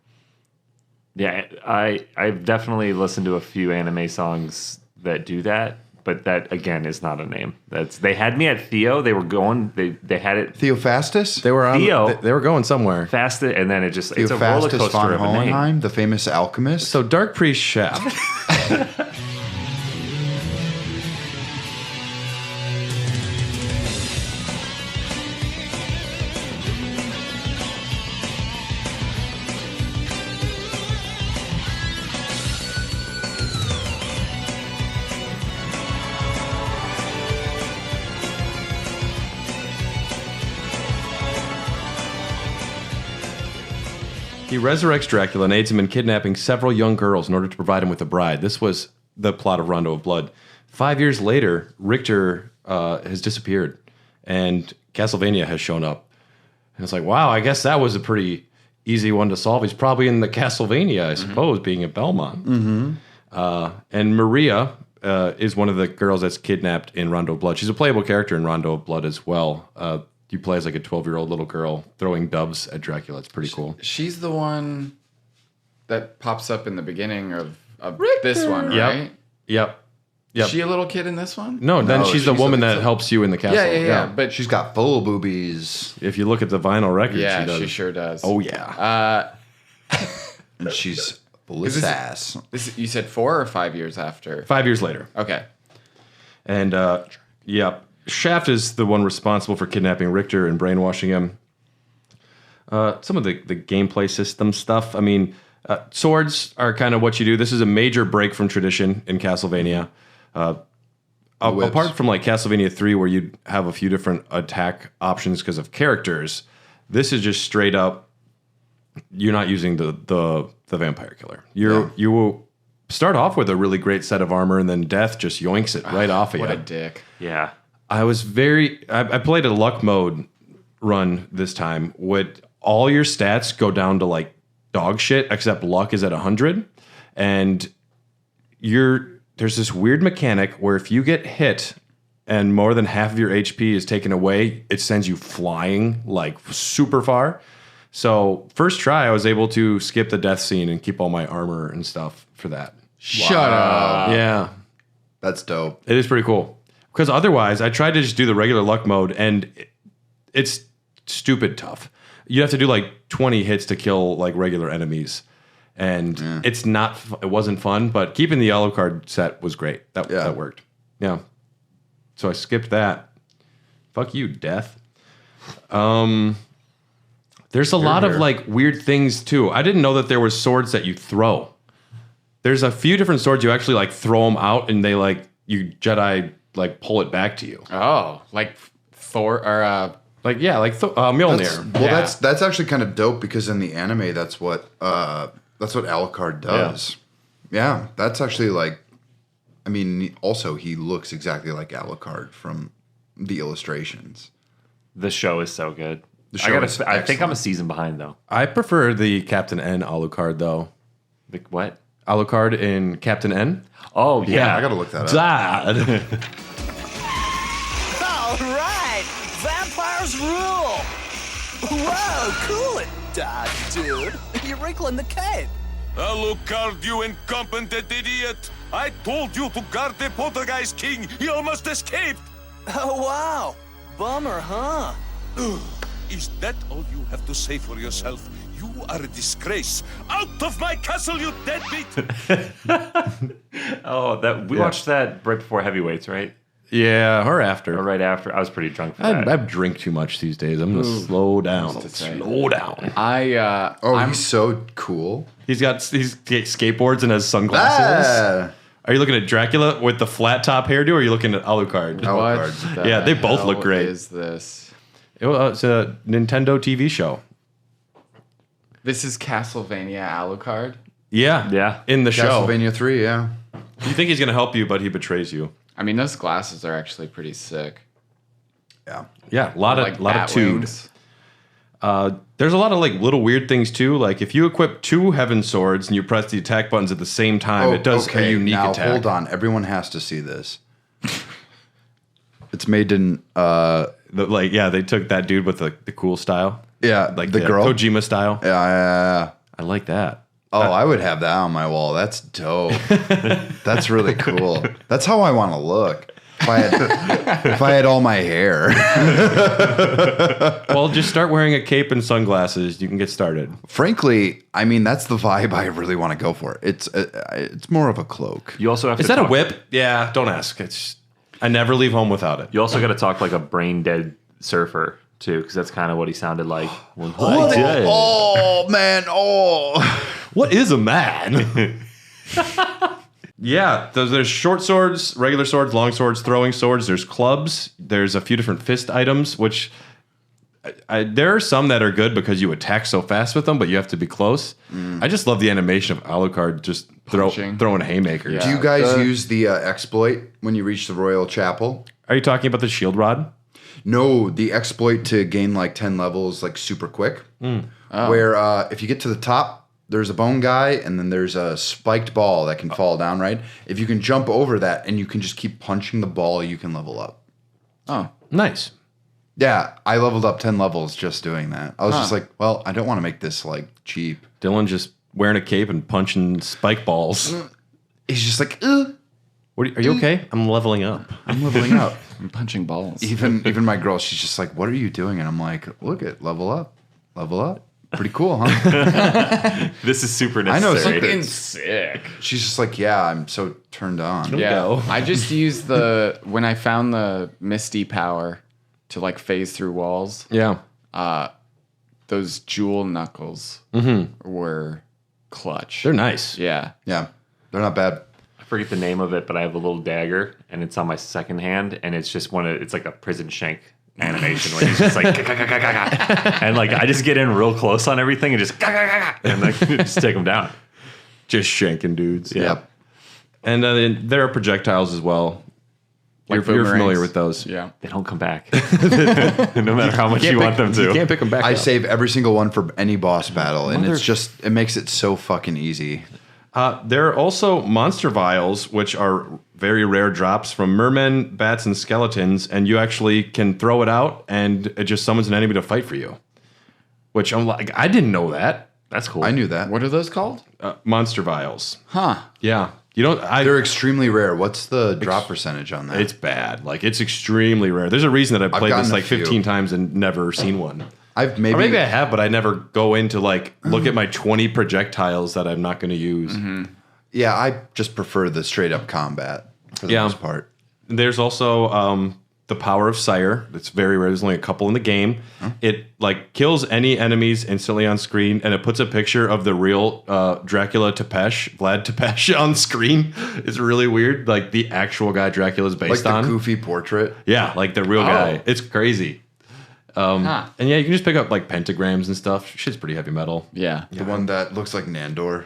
Yeah, I've definitely listened to a few anime songs that do that, but that again is not a name. They had me at Theo. They were going. They had it. Theophrastus. They were on. Theo. They were going somewhere. Fasted, and then it's a roller Theophrastus coaster von of a name. Hohenheim, the famous alchemist. So Dark Priest Shaft. He resurrects Dracula and aids him in kidnapping several young girls in order to provide him with a bride. This was the plot of Rondo of Blood. 5 years later, Richter has disappeared, and Castlevania has shown up. And it's like, wow, I guess that was a pretty easy one to solve. He's probably in the Castlevania, I suppose, being at Belmont. And Maria is one of the girls that's kidnapped in Rondo of Blood. She's a playable character in Rondo of Blood as well. You play as like a 12-year-old little girl throwing doves at Dracula. It's pretty cool. She's the one that pops up in the beginning of this one, right? Yep. Is she a little kid in this one? No, then she's the woman that helps you in the castle. Yeah. But She's got full boobies, if you look at the vinyl record, she yeah, does. she sure does. Oh, yeah. and she's full of sass. You said 4 or 5 years after? 5 years later. Okay. And, Shaft is the one responsible for kidnapping Richter and brainwashing him. Some of the gameplay system stuff. I mean, swords are kind of what you do. This is a major break from tradition in Castlevania. Apart from like Castlevania 3, where you have a few different attack options because of characters, this is just straight up. You're not using the vampire killer. You will start off with a really great set of armor, and then death just yoinks it right off of you. What a dick. Yeah. I played a luck mode run this time. With all your stats go down to like dog shit, except luck is at 100, and there's this weird mechanic where if you get hit and more than half of your HP is taken away, it sends you flying like super far. So first try, I was able to skip the death scene and keep all my armor and stuff for that. Shut up. Yeah, That's dope. it is pretty cool. Because otherwise, I tried to just do the regular luck mode, and it's stupid tough. You have to do like 20 hits to kill like regular enemies, and it wasn't fun. But keeping the yellow card set was great. That worked. Yeah. So I skipped that. Fuck you, death. There's a lot of like weird things too. I didn't know that there was swords that you throw. There's a few different swords you actually like throw them out, and they like you Jedi like pull it back to you. Oh, like Thor or Mjolnir. That's actually kind of dope because in the anime, that's what Alucard does. Yeah, that's actually like, I mean, also he looks exactly like Alucard from the illustrations. The show is so good. I think I'm a season behind though. I prefer the Captain N Alucard though. The what? Alucard in Captain N. Oh yeah, I gotta look that up. Dad. All right, vampires rule. Whoa, cool it, dude. You're wrinkling the cape. Alucard, you incompetent idiot! I told you to guard the poltergeist king. He almost escaped. Oh wow, bummer, huh? Is that all you have to say for yourself? You are a disgrace. Out of my castle, you deadbeat! We watched that right before Heavyweights, right? Yeah, or after. Or right after. I was pretty drunk for that. I drink too much these days. I'm gonna slow down. Slow down. He's so cool. He skateboards and has sunglasses. Are you looking at Dracula with the flat top hairdo, or are you looking at Alucard? What? Yeah, they both look great. Is this? It's a Nintendo TV show. This is Castlevania Alucard. Yeah. In the show. Castlevania 3, yeah. You think he's going to help you, but he betrays you. I mean, those glasses are actually pretty sick. Yeah. Yeah, a lot of tude. There's a lot of like little weird things too. Like if you equip 2 heaven swords and you press the attack buttons at the same time, it does a unique attack. Hold on. Everyone has to see this. It's made in... they took that dude with the cool style. Yeah, Like the girl. Kojima style. Yeah. I like that. Oh, I would have that on my wall. That's dope. That's really cool. That's how I want to look. If I had all my hair. Well, just start wearing a cape and sunglasses. You can get started. Frankly, I mean, that's the vibe I really want to go for. It's more of a cloak. You also have Is to that a whip? Yeah, don't ask. I never leave home without it. You also got to talk like a brain dead surfer too, because that's kind of what he sounded like. Oh, man. Oh. What is a man? Yeah, there's short swords, regular swords, long swords, throwing swords. There's clubs. There's a few different fist items, which There are some that are good because you attack so fast with them, but you have to be close. I just love the animation of Alucard just throwing haymakers. Yeah. Do you guys use the exploit when you reach the Royal Chapel? Are you talking about the shield rod? No, the exploit to gain like 10 levels like super quick. Where if you get to the top, there's a bone guy, and then there's a spiked ball that can fall down, right? If you can jump over that and you can just keep punching the ball, you can level up. Oh, Nice. Yeah, I leveled up 10 levels just doing that. I was just like, well, I don't want to make this like cheap. Dylan just wearing a cape and punching spike balls. He's just like, ugh. Are you okay? I'm leveling up. I'm leveling up. I'm punching balls. Even my girl, she's just like, what are you doing? And I'm like, look it, level up. Pretty cool, huh? This is super I know necessary. something. Sick. She's just like, yeah, I'm so turned on. Yeah, I just used when I found the Misty power to like phase through walls. Yeah. Those jewel knuckles were clutch. They're nice. Yeah. Yeah, they're not bad. I forget the name of it, but I have a little dagger, and it's on my second hand, and it's just it's like a prison shank animation where he's just like, and like I just get in real close on everything and just, and like just take them down. Just shanking dudes. Yeah. Yep. And then there are projectiles as well. Like You're boomerangs. familiar with those. Yeah. They don't come back, no matter how much you want them to. You can't pick them back I up. save every single one for any boss battle, and it makes it so fucking easy. There are also monster vials, which are very rare drops from mermen, bats, and skeletons, and you actually can throw it out, and it just summons an enemy to fight for you. Which I'm like, I didn't know that. That's cool. I knew that. What are those called? Monster vials. Huh. Yeah. You don't. They're extremely rare. What's the drop percentage on that? It's bad. Like, it's extremely rare. There's a reason that I've played gotten this a like 15 few. times and never seen one. I've Or maybe I have, but I never go into like look at my 20 projectiles that I'm not going to use. Yeah, I just prefer the straight up combat for the most part. There's also the Power of Sire. It's very rare. There's only a couple in the game. It like kills any enemies instantly on screen, and it puts a picture of the real Dracula Vlad Tepesh on screen. It's really weird. Like the actual guy Dracula's based Like on. the goofy portrait. Yeah, like the real guy. It's crazy. And yeah, you can just pick up like pentagrams and stuff. Shit's pretty heavy metal. Yeah. The one that looks like Nandor.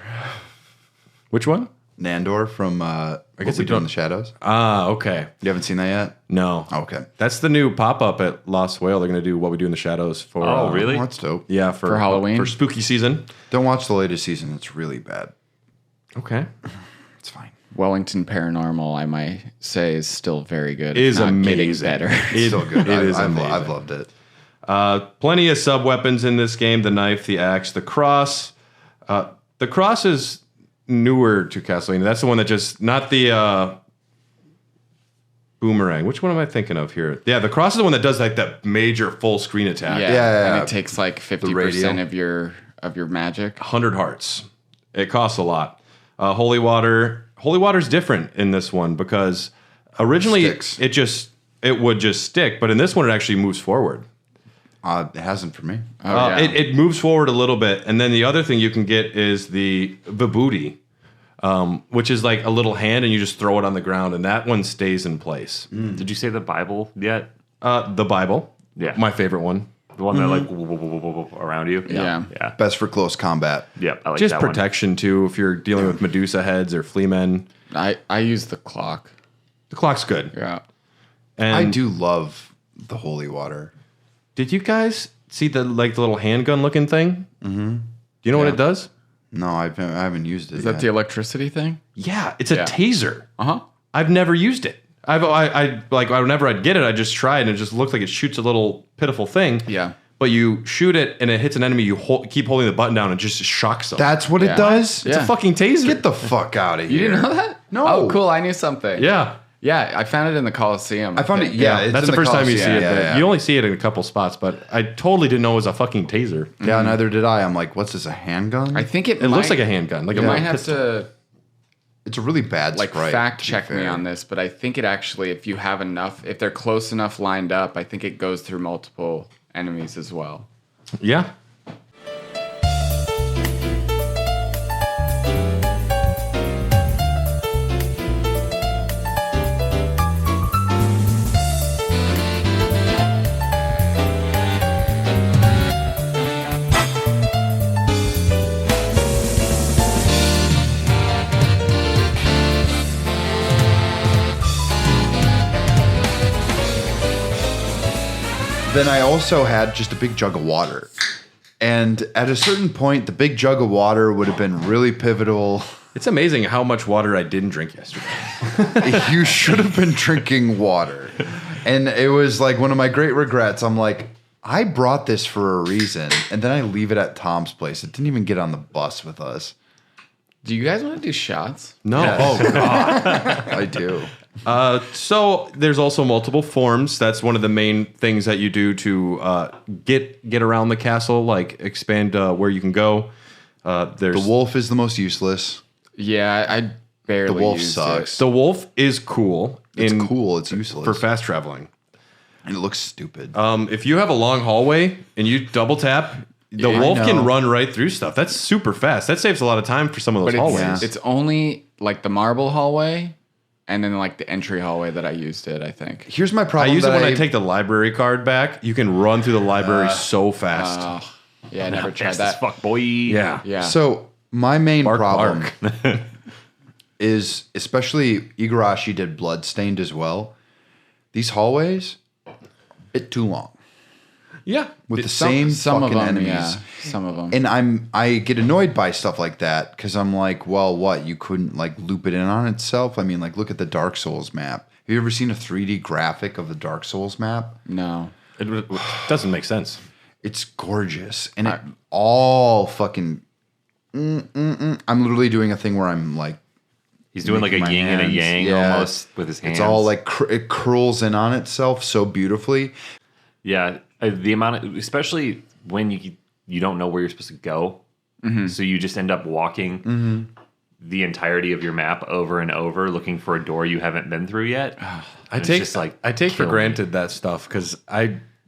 Which one? Nandor from I guess We it Do in don't- the Shadows. Ah, okay. You haven't seen that yet? No. Oh, okay. That's the new pop-up at Lost Whale. They're going to do What We Do in the Shadows for... Oh, really? Oh, that's dope. Yeah, For Halloween? For spooky season. Don't watch the latest season. It's really bad. Okay. It's fine. Wellington Paranormal, I might say, is still very good. It is if not getting amazing. better. It's still good. It is I've amazing. loved it. Plenty of sub-weapons in this game. The knife, the axe, the cross. The cross is newer to Castlevania. That's the one that just... Not the boomerang. Which one am I thinking of here? Yeah, the cross is the one that does like that major full screen attack. Yeah. And it takes like 50% of your magic. 100 hearts. It costs a lot. Holy water. Holy water's different in this one because originally Sticks. it would just stick, but in this one it actually moves forward. It hasn't for me. It moves forward a little bit, and then the other thing you can get is the vibhuti, which is like a little hand, and you just throw it on the ground, and that one stays in place. Did you say the Bible yet? The Bible, Yeah. my favorite one. The one that like around you? Yeah. Yeah. Best for close combat. Yep. I like Just that one. protection too, if you're dealing with Medusa heads or flea men. I use the clock. The clock's good. Yeah. And I do love the holy water. Did you guys see the little handgun looking thing? Mm-hmm. Do you know what it does? No, I haven't used it. Is that the electricity thing? Yeah, it's a Yeah. taser. Uh-huh. I've never used it. Whenever I'd get it, I just try it, and it just looks like it shoots a little pitiful thing. Yeah. But you shoot it, and it hits an enemy. You keep holding the button down, and it just shocks them. That's what Yeah. it does? it's Yeah. a fucking taser. Get the fuck out of here. You didn't know that? No. Oh, cool. I knew something. yeah. Yeah, I found it in the Coliseum. I found it, yeah. It's That's in the first time you see it. Coliseum. but Yeah. You only see it in a couple spots, but I totally didn't know it was a fucking taser. Yeah, neither did I. I'm like, what's this, a handgun? I think it It looks like a handgun. Like You a might have pistol. to It's a really bad like sprite. fact to be check me fair. on this, but I think it actually, if you have enough, if they're close enough lined up, I think it goes through multiple enemies as well. Yeah. then I also had just a big jug of water. And at a certain point, the big jug of water would have been really pivotal. It's amazing how much water I didn't drink yesterday. You should have been drinking water. And it was like one of my great regrets. I'm like, I brought this for a reason. And then I leave it at Tom's place. It didn't even get on the bus with us. Do you guys want to do shots? No. Oh, God. I do. So there's also multiple forms. That's one of the main things that you do to get around the castle, like expand where you can go. There's The wolf is the most useless. Yeah, I barely The wolf used sucks. the wolf is cool. It's cool. It's useless. for fast traveling. And it looks stupid. If you have a long hallway and you double tap, the Yeah, wolf I can know. run right through stuff. That's super fast. That saves a lot of time for some of those But hallways. it's only like the marble hallway and then like the entry hallway that I used it, I think. Here's my I problem. use it that when I take the library card back. You can run through the library so fast. Yeah, I never tried Fast as that. fuck, boy. Yeah. Yeah. So my main Bark, problem bark. is, especially Igarashi did Bloodstained as well. These hallways, bit too long Yeah. with the same some of fucking them, enemies. yeah. Some of them. And I get annoyed by stuff like that because I'm like, well, what? You couldn't like loop it in on itself? I mean, like, look at the Dark Souls map. Have you ever seen a 3D graphic of the Dark Souls map? No. It doesn't make sense. It's gorgeous, and it all fucking. I'm literally doing a thing where I'm like, He's doing like a making yin my and a hands- yang yeah. almost with his hands. It's all like it curls in on itself so beautifully. Yeah, the amount of, especially when you don't know where you're supposed to go, so you just end up walking the entirety of your map over and over looking for a door you haven't been through yet. I take just I take for kill me. granted that stuff because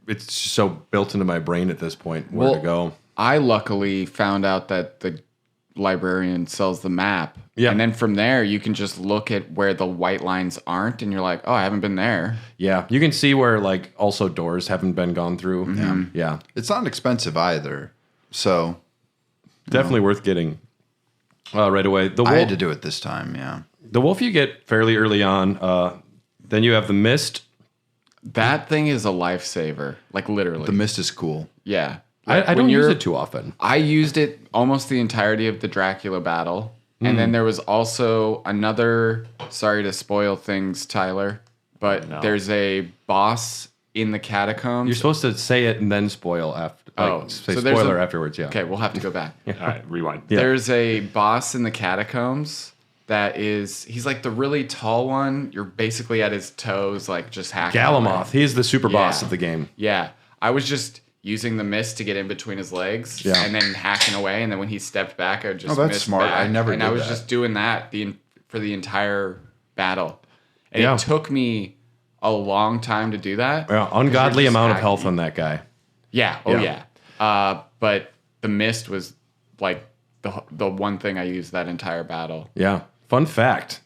it's just so built into my brain at this point where to go. I luckily found out that the librarian sells the map. Yeah. And then from there, you can just look at where the white lines aren't, and you're like, oh, I haven't been there. Yeah, you can see where like also doors haven't been gone through. Yeah, It's not expensive either, so definitely worth getting right away. The I had wolf, to do it this time. Yeah, the wolf you get fairly early on. Then you have the mist. That thing is a lifesaver. Like, literally. the mist is cool. Yeah. I Like, don't when use you're- it too often. I used it almost the entirety of the Dracula battle. And then there was also another, sorry to spoil things, Tyler, but there's a boss in the catacombs. You're supposed to say it and then spoil after. Say so there's spoiler a- afterwards. Yeah. Okay, we'll have to go back. All right, rewind. There's a boss in the catacombs that is, he's like the really tall one. You're basically at his toes, like just hacking. Galamoth. He's the super boss Yeah. of the game. Yeah. I was just using the mist to get in between his legs Yeah. and then hacking away. And then when he stepped back, I would just Oh, that's miss smart. back. I never And did I was that. just doing that for the entire battle. And Yeah. it took me a long time to do that. Yeah, ungodly just amount of hacking. health on that guy. Yeah. Oh, Yeah. yeah. But the mist was like the one thing I used that entire battle. Yeah. Fun fact.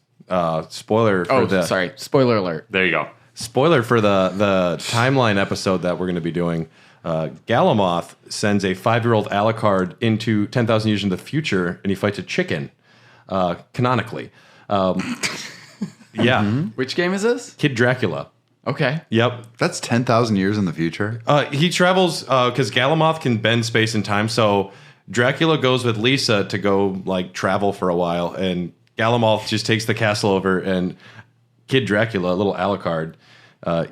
Spoiler for Oh, the sorry. Spoiler alert. There you go. spoiler for the timeline episode that we're going to be doing. Galamoth sends a 5-year-old Alucard into 10,000 years in the future, and he fights a chicken. Canonically, yeah. Which game is this? Kid Dracula. Okay. Yep. That's 10,000 years in the future. He travels because Galamoth can bend space and time. So Dracula goes with Lisa to go like travel for a while, and Galamoth just takes the castle over. And Kid Dracula, little Alucard,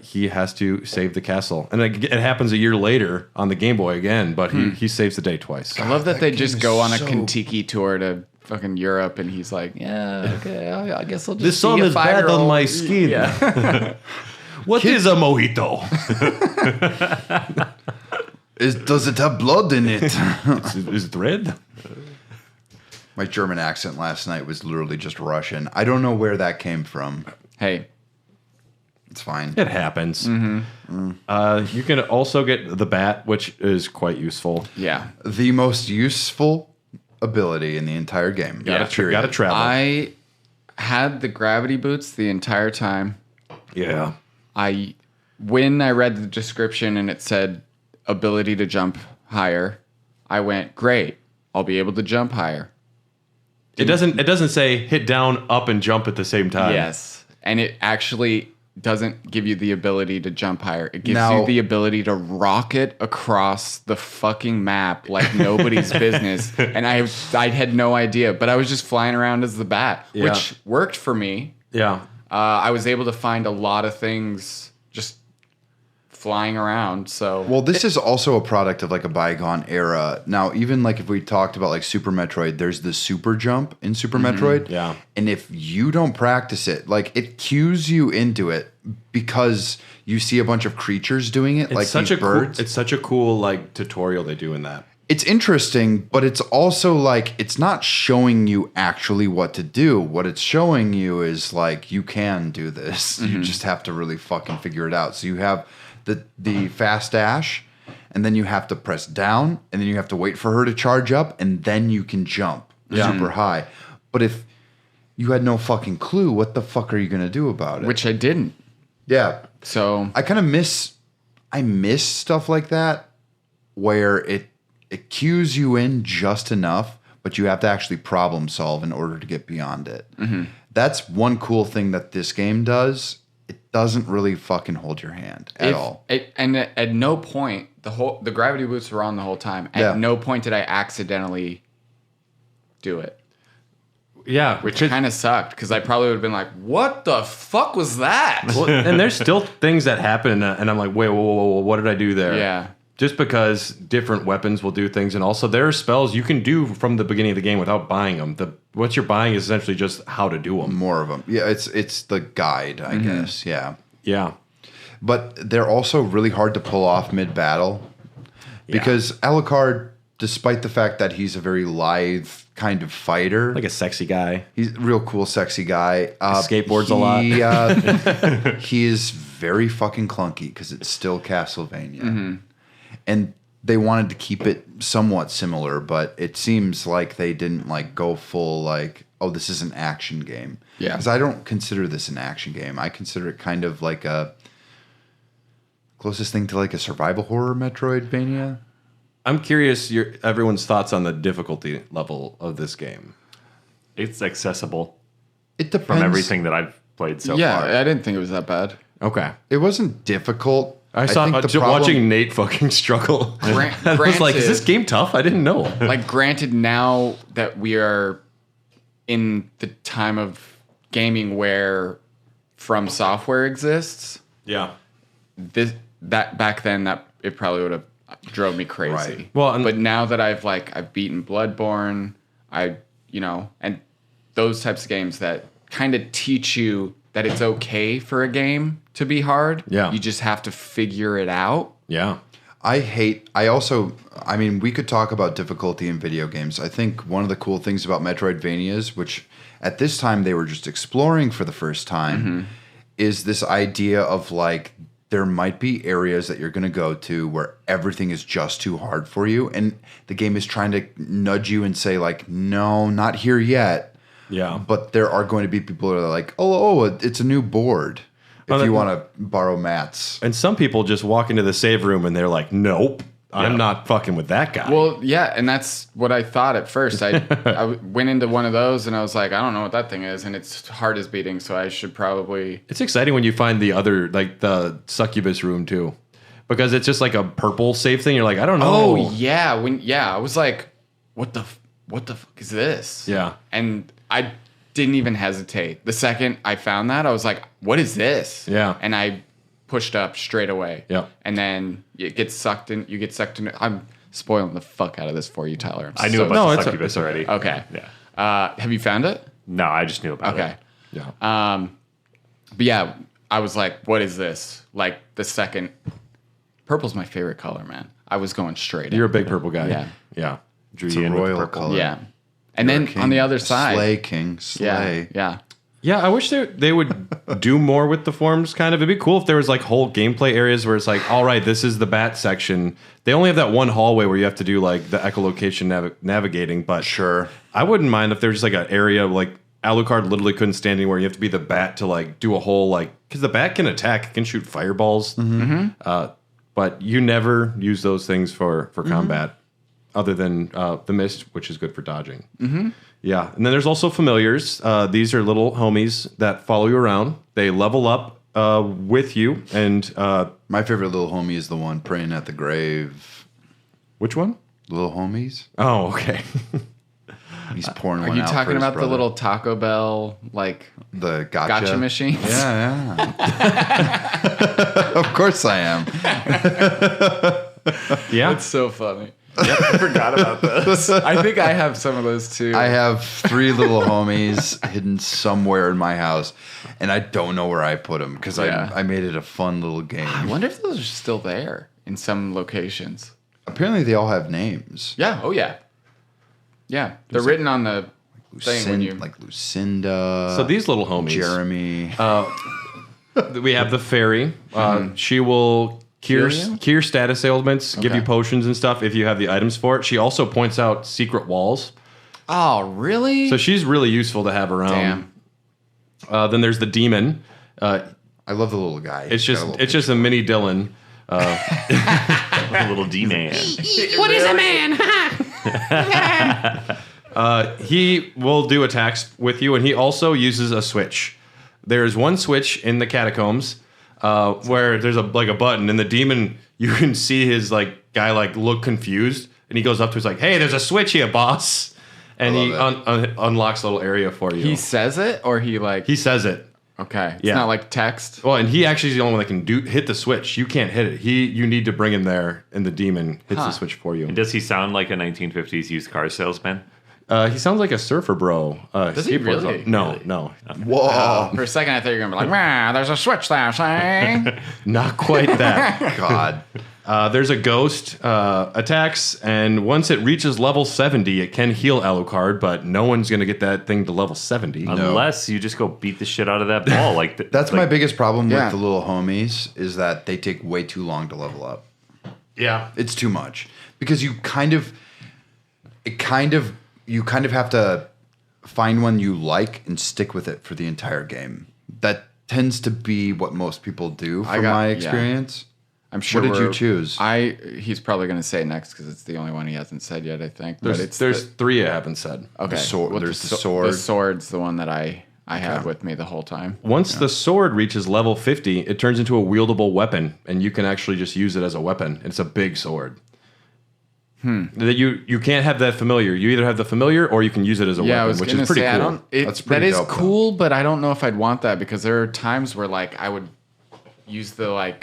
he has to save the castle, and it happens a year later on the Game Boy again. But he saves the day twice. I love that they just game go is on a so- Kentucky tour to fucking Europe, and he's like, yeah, okay, I guess I'll just The sun be a is bad 5-year-old. on my skin. Yeah. What is a mojito? Does it have blood in it? Is it red? My German accent last night was literally just Russian. I don't know where that came from. Hey, It's fine. It happens. You can also get the bat, which is quite useful. yeah. The most useful ability in the entire game. Gotta travel. I had the gravity boots the entire time. Yeah. When I read the description and it said ability to jump higher, I went, great, I'll be able to jump higher. It doesn't say hit down, up, and jump at the same time. Yes. And it actually doesn't give you the ability to jump higher. It gives Now- you the ability to rocket across the fucking map like nobody's business. And I had no idea, but I was just flying around as the bat, which worked for me. Yeah. I was able to find a lot of things just flying around. So Well, this is also a product of like a bygone era. Now, even like if we talked about like Super Metroid, there's the super jump in Super Metroid. Yeah. And if you don't practice it, like it cues you into it because you see a bunch of creatures doing it, like such these a birds. Cool, it's such a cool like tutorial they do in that. It's interesting, but it's also like it's not showing you actually what to do. What it's showing you is like you can do this. You just have to really fucking figure it out. So you have the fast dash, and then you have to press down, and then you have to wait for her to charge up, and then you can jump super high. But if you had no fucking clue, what the fuck are you gonna do about it? which I didn't. Yeah. So I kind of miss stuff like that where it cues you in just enough, but you have to actually problem solve in order to get beyond it. That's one cool thing that this game does. It doesn't really fucking hold your hand at all. And at no point the gravity boots were on the whole time. At no point did I accidentally do it, Yeah, which kind of sucked because I probably would have been like, "What the fuck was that?" well, and there's still things that happen, and I'm like, wait, whoa, what did I do there? Yeah. Just because different weapons will do things, and also there are spells you can do from the beginning of the game without buying them. What you're buying is essentially just how to do them. More of them. Yeah, it's the guide, I guess. Yeah. Yeah. But they're also really hard to pull off mid-battle because Alucard, despite the fact that he's a very lithe kind of fighter, Like a sexy guy. he's a real cool, sexy guy. Skateboards a lot. He is very fucking clunky because it's still Castlevania. And they wanted to keep it somewhat similar, but it seems like they didn't like go full like, oh, this is an action game. Yeah. Because I don't consider this an action game. I consider it kind of like a closest thing to like a survival horror Metroidvania. I'm curious everyone's thoughts on the difficulty level of this game. It's accessible It depends. from everything that I've played so yeah, far. I didn't think it was that bad. Okay. It wasn't difficult. I saw think the problem- watching Nate fucking struggle. I was like, is this granted- game tough? I didn't know. Like, granted, now that we are in the time of gaming where From Software exists, Yeah. that back then that it probably would have drove me crazy. Right. Well, but now that I've beaten Bloodborne, and those types of games that kind of teach you that it's okay for a game to be hard. Yeah. You just have to figure it out. Yeah. I mean, we could talk about difficulty in video games. I think one of the cool things about Metroidvanias, which at this time they were just exploring for the first time, is this idea of like, there might be areas that you're going to go to where everything is just too hard for you. And the game is trying to nudge you and say like, no, not here yet. Yeah. But there are going to be people that are like, oh, it's a new board. If you want to borrow Matt's. And some people just walk into the save room and they're like, nope, I'm not fucking with that guy. Well, yeah, and that's what I thought at first. I went into one of those and I was like, I don't know what that thing is, and its heart is beating, so I should probably... It's exciting when you find the other, like the succubus room too. Because it's just like a purple save thing. You're like, I don't know. Oh, yeah. I was like, what the fuck is this? Yeah. And I didn't even hesitate. The second I found that, I was like, what is this? Yeah. And I pushed up straight away. Yeah. And then it gets sucked in. You get sucked in. I'm spoiling the fuck out of this for you, Tyler. I knew about the succubus already. Okay. Yeah. Have you found it? No, I just knew about Okay. it. Yeah. But yeah, I was like, what is this? Like the second. Purple's my favorite color, man. I was going straight. You're a in. big purple guy. Yeah. Yeah. Drew It's you a in with royal purple. color. Yeah. And then King, on the other side. Slay, King, Slay. Yeah. Yeah, I wish they would do more with the forms, kind of. It'd be cool if there was like whole gameplay areas where it's like, all right, this is the bat section. They only have that one hallway where you have to do like the echolocation navigating, but Sure. I wouldn't mind if there was just like an area like Alucard literally couldn't stand anywhere. You have to be the bat to like do a whole like, because the bat can attack, it can shoot fireballs, but you never use those things for combat other than the mist, which is good for dodging. Yeah, and then there's also familiars. These are little homies that follow you around. They level up with you. And My favorite little homie is the one praying at the grave. which one? Little homies. Oh, okay. He's pouring Are one you out for talking his about brother. the little Taco Bell like the gotcha machines? Yeah. Of course I am. Yeah. It's so funny. I forgot about this. I think I have some of those too. I have 3 little homies hidden somewhere in my house, and I don't know where I put them because Yeah. I made it a fun little game. I wonder if those are still there in some locations. Apparently, they all have names. Yeah. Oh yeah. Yeah. They're written on the thing when you like Lucinda. So these little homies. Jeremy. We have the fairy. She will cure status ailments, give you Okay. potions and stuff if you have the items for it. She also points out secret walls. Oh, really? So she's really useful to have around. Damn. Then there's the demon. I love the little guy. It's He's got a just little a mini Dylan. A little D-man. What is a man? He will do attacks with you, and he also uses a switch. There's one switch in the catacombs where there's a button, and the demon, you can see his guy look confused, and he goes up to us like, "Hey, there's a switch here, boss," and he unlocks a little area for you. He says it, or He says it. Okay. It's Yeah. not like text. Well, and he actually is the only one that can hit the switch. You can't hit it. You need to bring him there, and the demon hits the switch for you. And does he sound like a 1950s used car salesman? He sounds like a surfer bro. Does he really? No. Whoa. For a second, I thought you were gonna be like, "Man, there's a switch there, saying." Not quite that. God. There's a ghost attacks, and once it reaches level 70, it can heal Alucard, but no one's going to get that thing to level 70. Unless you just go beat the shit out of that ball. That's my biggest problem Yeah. with the little homies is that they take way too long to level up. Yeah. It's too much because you kind of have to find one you like and stick with it for the entire game. That tends to be what most people do from my experience. I'm sure. What did you choose? He's probably going to say next because it's the only one he hasn't said yet. I think. There's 3 I haven't said. Okay. The sword- Well, there's the sword. The sword's the one that I had with me the whole time. Once the sword reaches level 50, it turns into a wieldable weapon, and you can actually just use it as a weapon. It's a big sword. That you can't have that familiar. You either have the familiar or you can use it as a Yeah, I weapon, was which gonna is pretty say, cool. That's pretty that is dope, though. cool, but I don't know if I'd want that because there are times where I would use the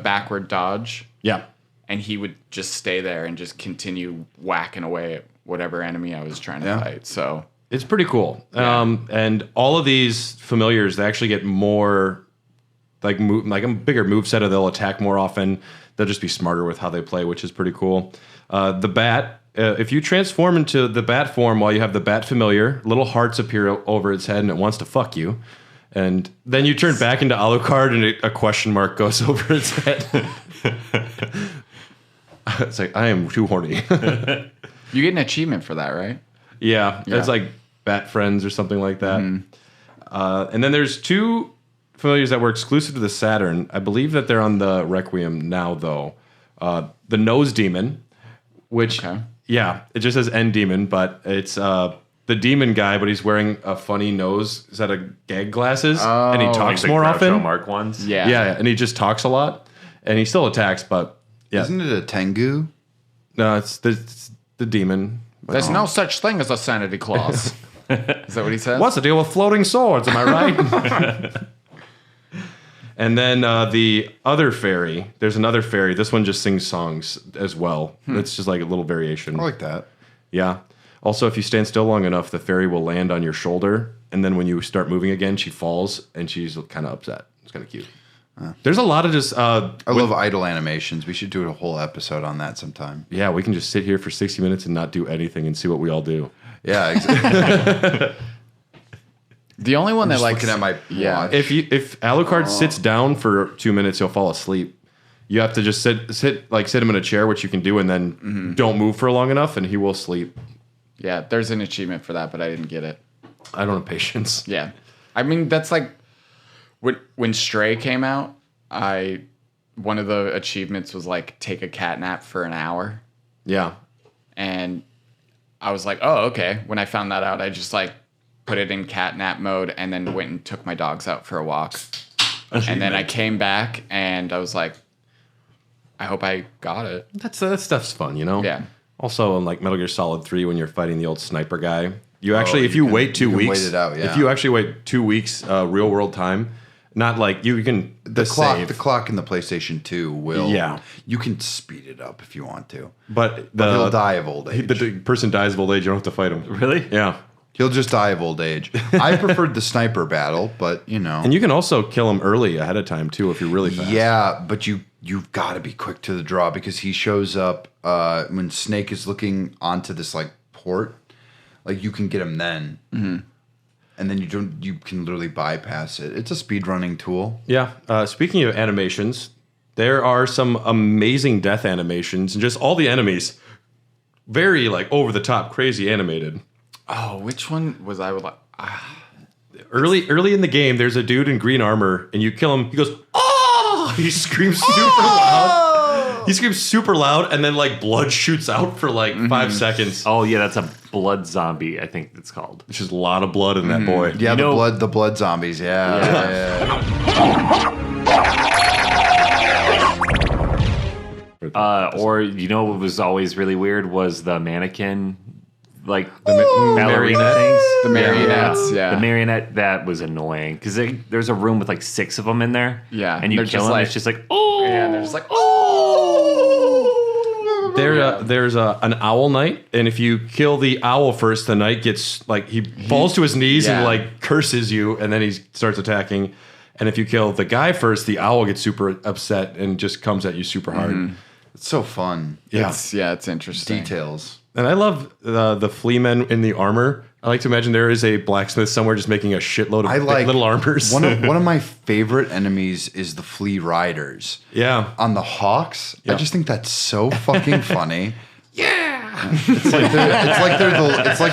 backward dodge, Yeah. and he would just stay there and just continue whacking away at whatever enemy I was trying to Yeah. fight. So It's pretty cool. And all of these familiars, they actually get more a bigger move set, or they'll attack more often. They'll just be smarter with how they play, which is pretty cool. The bat, if you transform into the bat form while you have the bat familiar, little hearts appear over its head and it wants to fuck you. And then you turn back into Alucard and a question mark goes over its head. It's like, I am too horny. you get an achievement for that, right? Yeah, it's like Bat Friends or something like that. And then there's 2 familiars that were exclusive to the Saturn. I believe that they're on the Requiem now, though. The Nose Demon, which, it just says End Demon, but it's the demon guy, but he's wearing a funny nose set of gag glasses, and he talks the more Groucho often. Mark ones. Yeah, and he just talks a lot, and he still attacks, but Isn't it a Tengu? No, it's the demon. There's no such thing as a sanity clause. Is that what he says? What's the deal with floating swords? Am I right? And then the other fairy, there's another fairy. This one just sings songs as well. It's just like a little variation. I like that. Yeah. Also, if you stand still long enough, the fairy will land on your shoulder. And then when you start moving again, she falls and she's kind of upset. It's kind of cute. There's a lot of just... I love idle animations. We should do a whole episode on that sometime. Yeah, we can just sit here for 60 minutes and not do anything and see what we all do. Yeah, exactly. The only one that just likes looking at my watch. If Alucard sits down for 2 minutes, he'll fall asleep. You have to just sit him in a chair, which you can do, and then don't move for long enough, and he will sleep. Yeah, there's an achievement for that, but I didn't get it. I don't have patience. Yeah. I mean, that's like when Stray came out, one of the achievements was like take a cat nap for an hour. Yeah. And I was like, oh, okay. When I found that out, I just like put it in cat nap mode and then went and took my dogs out for a walk. And then I came back and I was like, I hope I got it. That stuff's fun, you know? Yeah. Also, in like Metal Gear Solid 3, when you're fighting the old sniper guy, you actually, if you wait 2 weeks, wait it out, yeah. if you actually wait 2 weeks, real world time, not like you can The clock in the PlayStation 2 will. Yeah. You can speed it up if you want to. but He'll die of old age. The person dies of old age. You don't have to fight him. Really? Yeah. He'll just die of old age. I preferred the sniper battle, but And you can also kill him early ahead of time too if you're really fast. Yeah, but you've got to be quick to the draw because he shows up when Snake is looking onto this like port. Like you can get him then, and then you can literally bypass it. It's a speedrunning tool. Yeah. Speaking of animations, there are some amazing death animations, and just all the enemies, very like over the top, crazy animated. Oh, which one was I like? Early in the game, there's a dude in green armor, and you kill him. He goes, "Oh!" He screams super loud. He screams super loud, and then like blood shoots out for like 5 seconds. Oh yeah, that's a blood zombie. I think it's called. There's just a lot of blood in that boy. Yeah, the blood zombies. Yeah. Or you know what was always really weird was the mannequin, like the marionette things. The marionettes, yeah. The marionette, that was annoying because there's a room with like 6 of them in there. Yeah, and you they're kill just them, like- it's just like oh, Yeah, they're just like, There's an owl knight, and if you kill the owl first, the knight gets like he falls to his knees and Yeah. like curses you, and then he starts attacking. And if you kill the guy first, the owl gets super upset and just comes at you super hard. It's so fun. Yeah. it's interesting. Details. And I love the flea men in the armor. I like to imagine there is a blacksmith somewhere just making a shitload of little armors. One of my favorite enemies is the flea riders. Yeah. On the hawks, I Yeah. just think that's so fucking funny. Yeah, it's like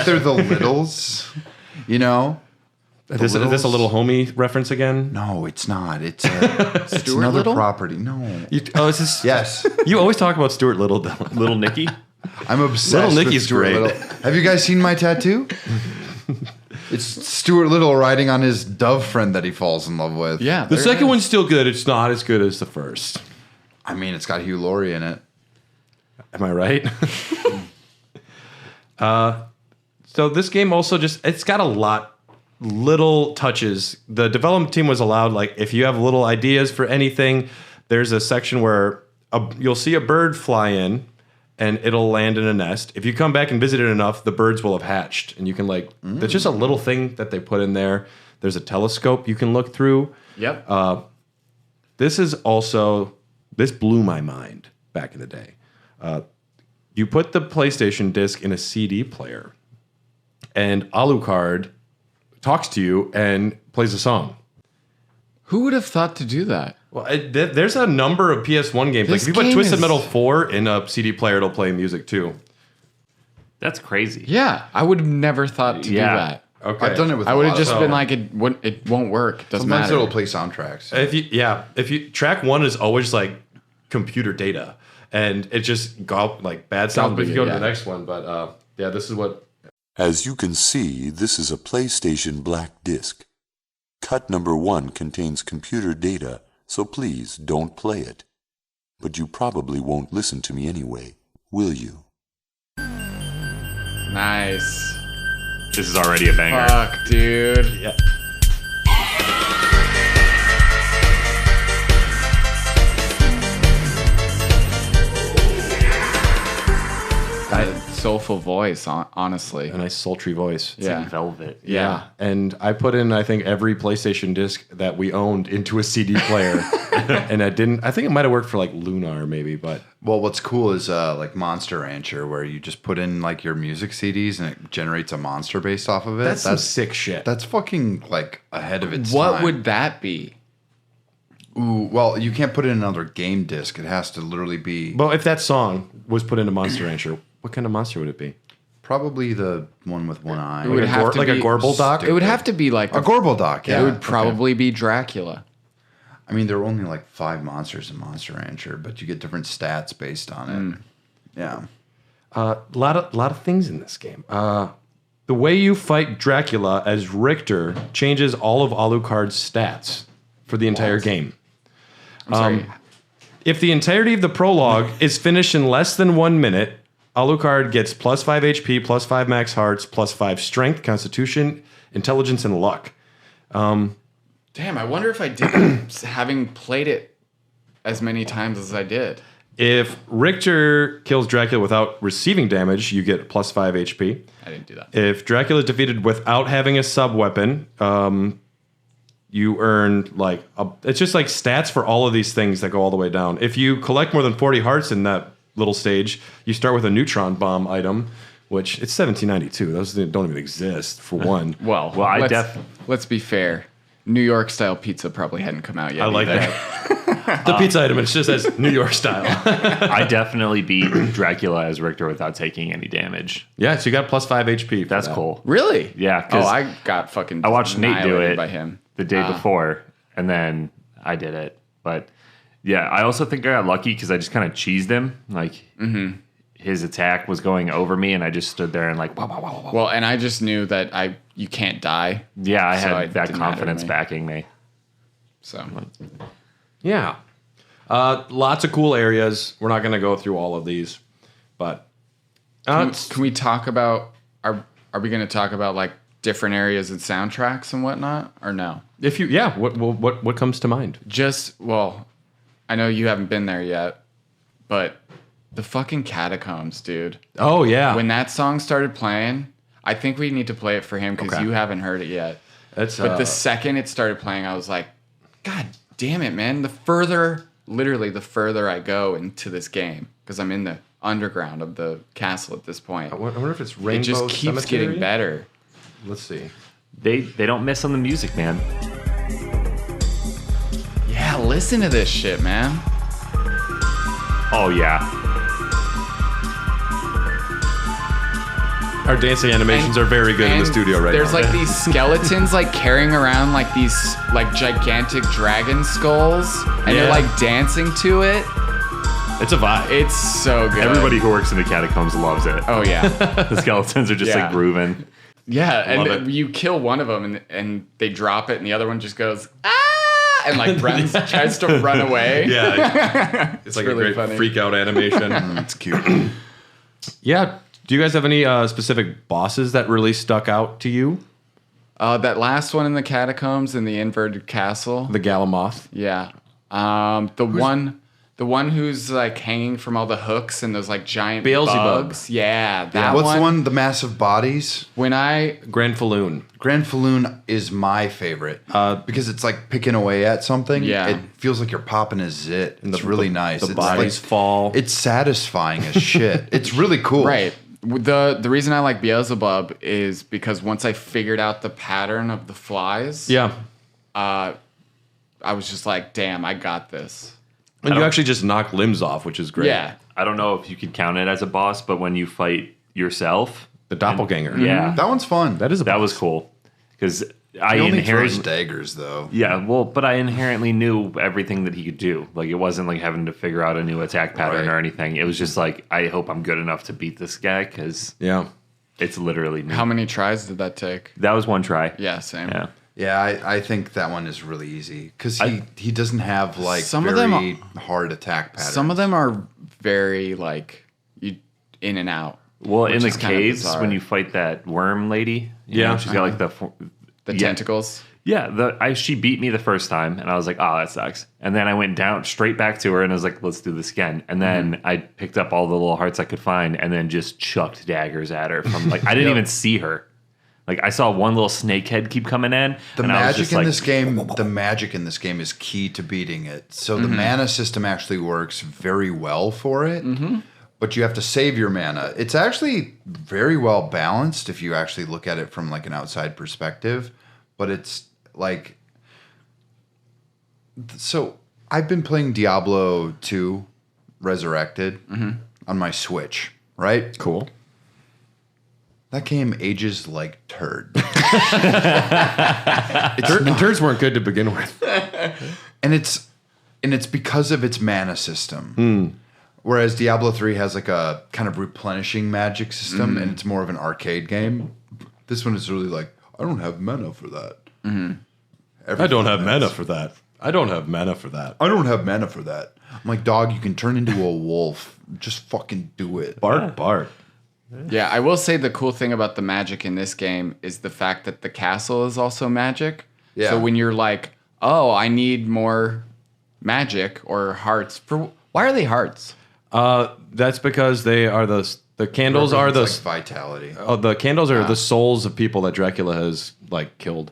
they're the littles, you know. Is this a little homie reference again? No, it's not. It's another Little? property. No. Is this? Yes, You always talk about Stuart Little, Dylan. little Nicky. I'm obsessed. Little with Nicky's Stuart great. Little. Have you guys seen my tattoo? It's Stuart Little riding on his dove friend that he falls in love with. Yeah, The there second it is. one's still good. It's not as good as the first. I mean, it's got Hugh Laurie in it. Am I right? So this game also it's got a lot, little touches. The development team was allowed, like, if you have little ideas for anything, there's a section where you'll see a bird fly in and it'll land in a nest. If you come back and visit it enough, the birds will have hatched. And you can, like, that's just a little thing that they put in there. There's a telescope you can look through. Yep. This blew my mind back in the day. You put the PlayStation disc in a CD player, and Alucard talks to you and plays a song. Who would have thought to do that? Well, there's a number of PS1 games. Like This if you put game Twisted is- Metal 4 in a CD player, it'll play music too. That's crazy. Yeah, I would have never thought to do Yeah. that. Okay, I've done it with. I would have a lot just of- been like, it won't work. It doesn't Sometimes matter. it'll play soundtracks. If you track 1 is always like computer data, and it just got like bad sound. But if you go to the next one, but yeah, this is what. As you can see, this is a PlayStation Black Disc. Cut number 1 contains computer data, so please don't play it. But you probably won't listen to me anyway, will you? Nice. This is already a banger. Fuck, dude. Yeah. Soulful voice, honestly. A nice sultry voice. It's like velvet. Yeah. And I put in, I think, every PlayStation disc that we owned into a CD player. And I think it might have worked for like Lunar maybe, but. Well, what's cool is like Monster Rancher, where you just put in like your music CDs and it generates a monster based off of it. That's some sick shit. That's fucking like ahead of its What time. would that be? Ooh, well, you can't put in another game disc. It has to literally be Well, if that song was put into Monster Rancher, what kind of monster would it be? probably the one with one eye. It would have to like be a Gorbuldoc? It would have to be like A Gorbuldoc, yeah. It would probably be Dracula. I mean, there are only like 5 monsters in Monster Rancher, but you get different stats based on it. Yeah. A lot of things in this game. The way you fight Dracula as Richter changes all of Alucard's stats for the entire game. I'm sorry. If the entirety of the prologue is finished in less than 1 minute, Alucard gets plus 5 HP, plus 5 max hearts, plus 5 strength, constitution, intelligence, and luck. Damn, I wonder if I did having played it as many times as I did. If Richter kills Dracula without receiving damage, you get plus 5 HP. I didn't do that. If Dracula is defeated without having a sub-weapon, you earn it's just like stats for all of these things that go all the way down. If you collect more than 40 hearts in that little stage, you start with a neutron bomb item, which it's 1792. Those don't even exist for one. Well, let's be fair. New York style pizza probably hadn't come out yet. I like that. The pizza item, it just says New York style. I definitely beat Dracula as Richter without taking any damage. Yeah, so you got plus 5 HP. That's cool. Really? Yeah. Oh, I got fucking. I watched Nate do it by him the day before, and then I did it. But yeah, I also think I got lucky because I just kind of cheesed him. Like his attack was going over me, and I just stood there and like. Wah, wah, wah, wah. Well, and I just knew that you can't die. Yeah, I had that confidence backing me. So. Yeah. Lots of cool areas. We're not going to go through all of these, but can we talk about are we going to talk about like different areas and soundtracks and whatnot, or no? If you, what comes to mind? I know you haven't been there yet, but the fucking catacombs, dude. Oh yeah. When that song started playing, I think we need to play it for him because you haven't heard it yet. But the second it started playing, I was like, God damn it, man! The further I go into this game, because I'm in the underground of the castle at this point. I wonder if it's Rainbow It just keeps Cemetery? getting better. Let's see. They don't miss on the music, man. Yeah, listen to this shit, man. Oh yeah. Our dancing animations are very good in the studio right There's now. like these skeletons like carrying around like these like gigantic dragon skulls, and they're like dancing to it. It's a vibe. It's so good. Everybody who works in the catacombs loves it. Oh yeah. The skeletons are just like grooving. Yeah, Love and it. you kill one of them, and they drop it, and the other one just goes and like tries to run away. Yeah, it's like really a great funny. freak out animation. It's cute. Yeah. Do you guys have any specific bosses that really stuck out to you? That last one in the catacombs in the inverted castle. The Galamoth. Yeah. The one who's like hanging from all the hooks and those like giant Beelzebub. bugs. Yeah, that What's one. the one? The massive bodies. Grand Falloon. Grand Falloon is my favorite because it's like picking away at something. Yeah. It feels like you're popping a zit. And It's really nice. The It's bodies like- fall. It's satisfying as shit. It's really cool. Right. The reason I like Beelzebub is because once I figured out the pattern of the flies, I was just like, damn, I got this. And you actually just knock limbs off, which is great. Yeah. I don't know if you could count it as a boss, but when you fight yourself, The doppelganger. yeah, That one's fun. That is a that boss. was cool because I He only throws inherently daggers though. but I inherently knew everything that he could do. Like it wasn't like having to figure out a new attack pattern Right. or anything. It was just like I hope I'm good enough to beat this guy because Yeah. it's literally me. How many tries did that take? That was one try. Yeah, same. Yeah. Yeah, I think that one is really easy because he doesn't have like Some of very them hard attack patterns. Some of them are very like you in and out. Well, in which the is kind of caves bizarre. when you fight that worm lady, you Yeah. know, she's got like the yeah. tentacles. Yeah, she beat me the first time, and I was like, "Oh, that sucks." And then I went down straight back to her, and I was like, "Let's do this again." And then I picked up all the little hearts I could find, and then just chucked daggers at her from like I didn't even see her. Like I saw one little snake head keep coming in. The and I was magic just in like, this game, the magic in this game is key to beating it. So the mana system actually works very well for it. But you have to save your mana. It's actually very well balanced if you actually look at it from like an outside perspective. But it's like, so I've been playing Diablo 2 Resurrected on my Switch, right? Cool. That game ages like turd. Turds weren't good to begin with. And it's because of its mana system. Whereas Diablo 3 has like a kind of replenishing magic system and it's more of an arcade game. This one is really like, I don't have mana for that. I don't have mana for that. I don't have mana for that. I don't have mana for that. I'm like, dog, you can turn into a wolf. Just fucking do it. Bark. Yeah, I will say the cool thing about the magic in this game is the fact that the castle is also magic. Yeah. So when you're like, oh, I need more magic or hearts. Why are they hearts? That's because they are the candles are the like vitality. Oh, the candles are the souls of people that Dracula has like killed.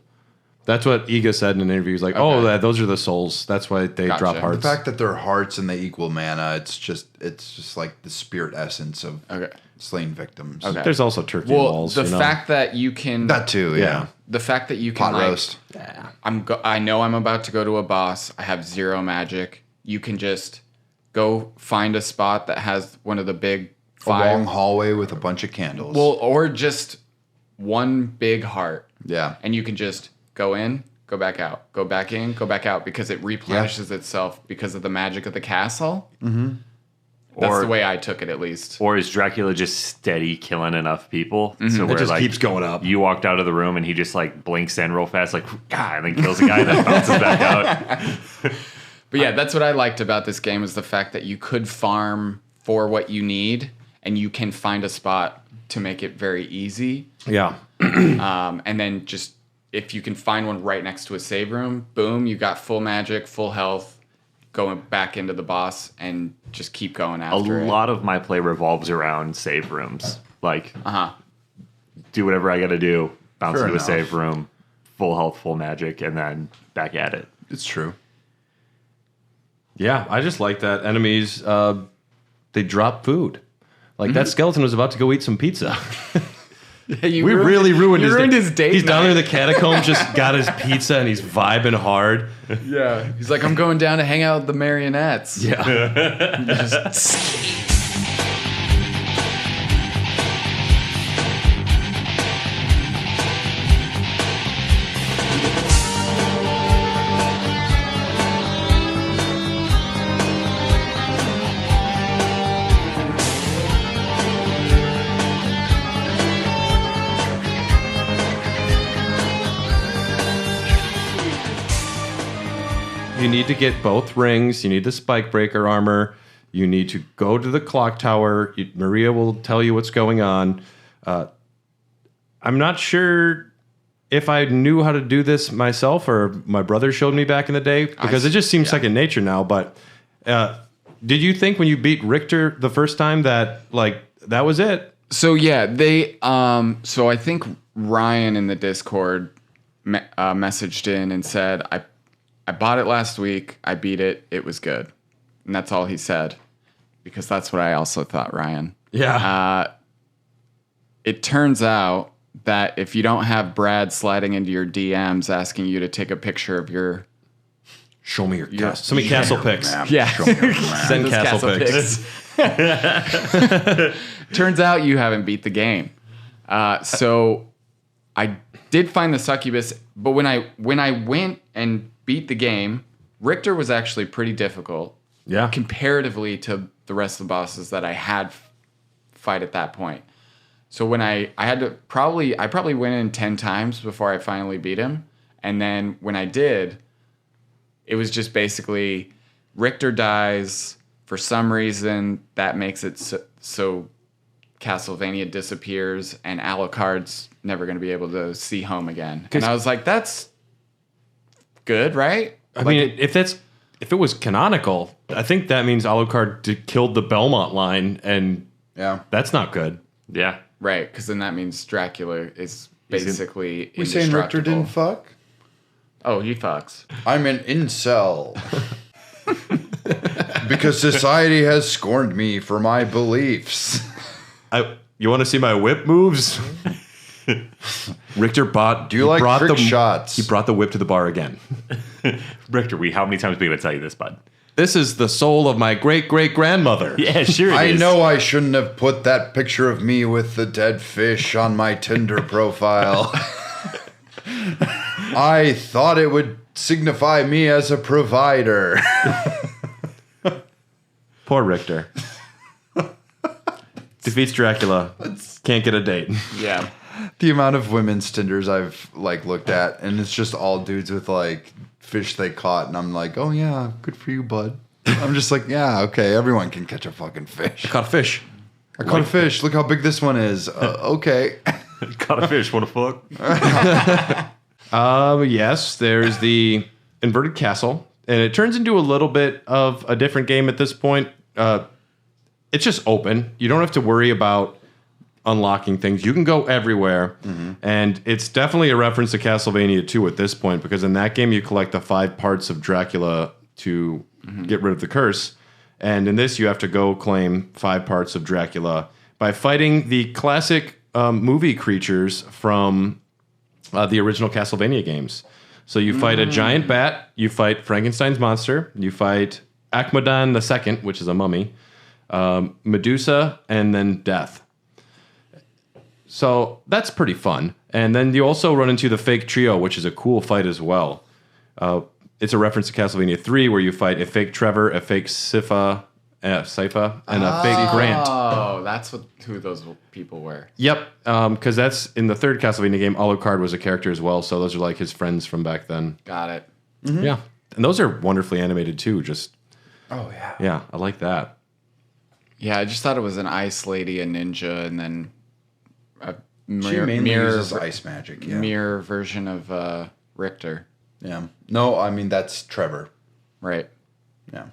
That's what Iga said in an interview. He's like, those are the souls. That's why they drop hearts. The fact that they're hearts and they equal mana, it's just like the spirit essence of slain victims. Okay. There's also turkey walls. The fact that you can that too, yeah. The fact that you can pot roast. I know I'm about to go to a boss. I have 0 magic. You can just go find a spot that has one of the big 5 a long hallway with a bunch of candles. Well, or just one big heart. Yeah. And you can just go in, go back out, go back in, go back out because it replenishes itself because of the magic of the castle. Mm-hmm. That's the way I took it, at least. Or is Dracula just steady killing enough people? Mm-hmm. So it just keeps going up. You walked out of the room and he just like blinks in real fast, like, and then kills a guy and then bounces back out. But yeah, that's what I liked about this game is the fact that you could farm for what you need and you can find a spot to make it very easy. Yeah. And then just if you can find one right next to a save room, boom, you got full magic, full health, going back into the boss and just keep going after it. A lot of my play revolves around save rooms. Like, do whatever I got to do, bounce into a save room, full health, full magic, and then back at it. It's true. Yeah, I just like that enemies, they drop food. Like that skeleton was about to go eat some pizza. We really ruined his date. He's down there in the catacombs, just got his pizza and he's vibing hard. Yeah. He's like, I'm going down to hang out with the marionettes. Yeah. You need to get both rings. You need the spike breaker armor. You need to go to the clock tower. Maria will tell you what's going on. I'm not sure if I knew how to do this myself or my brother showed me back in the day because it just seems second nature now. But did you think when you beat Richter the first time that like that was it? So yeah, they so I think Ryan in the Discord messaged in and said I bought it last week. I beat it. It was good. And that's all he said. Because that's what I also thought, Ryan. Yeah. It turns out that if you don't have Brad sliding into your DMs asking you to take a picture of your... Show me your castle. Show me castle pics. Yeah. Send castle pics. Turns out you haven't beat the game. So I did find the succubus, but when I went and beat the game, Richter was actually pretty difficult. Yeah. Comparatively to the rest of the bosses that I had fight at that point. So when I probably went in 10 times before I finally beat him. And then when I did, it was just basically Richter dies for some reason that makes it so Castlevania disappears and Alucard's never going to be able to see home again. And I was like, that's good, right? I mean, if it was canonical, I think that means Alucard killed the Belmont line, and that's not good. Yeah, right. Because then that means Dracula is basically we saying Richter didn't fuck? Oh, he fucks. I'm an incel because society has scorned me for my beliefs. You want to see my whip moves? Richter bought. Do you like trick shots? He brought the whip to the bar again. Richter, how many times are we going to tell you this, bud? This is the soul of my great-great-grandmother. Yeah, sure I know I shouldn't have put that picture of me with the dead fish on my Tinder profile. I thought it would signify me as a provider. Poor Richter. Defeats Dracula. Can't get a date. Yeah. The amount of women's Tinders I've looked at, and it's just all dudes with fish they caught, and I'm like, oh yeah, good for you, bud. I'm just like, yeah, okay, everyone can catch a fucking fish. I caught a fish. I caught a fish. Look how big this one is. Okay. Caught a fish. What the fuck? Yes, there's the inverted castle, and it turns into a little bit of a different game at this point. It's just open. You don't have to worry about unlocking things. You can go everywhere, and it's definitely a reference to Castlevania 2 at this point, because in that game you collect the 5 parts of Dracula to get rid of the curse, and in this you have to go claim 5 parts of Dracula by fighting the classic movie creatures from the original Castlevania games. So you fight a giant bat, you fight Frankenstein's monster, you fight Akmadan II, which is a mummy, Medusa, and then Death. So that's pretty fun. And then you also run into the fake trio, which is a cool fight as well. It's a reference to Castlevania 3, where you fight a fake Trevor, a fake Sypha, and a fake Grant. Oh, that's who those people were. Yep, because that's in the third Castlevania game. Alucard was a character as well, so those are like his friends from back then. Got it. Yeah, and those are wonderfully animated too. Yeah, I like that. Yeah, I just thought it was an ice lady, a ninja, and then a She mainly uses ice magic. Yeah. Mirror version of Richter. Yeah. No, I mean, that's Trevor. Right. Yeah.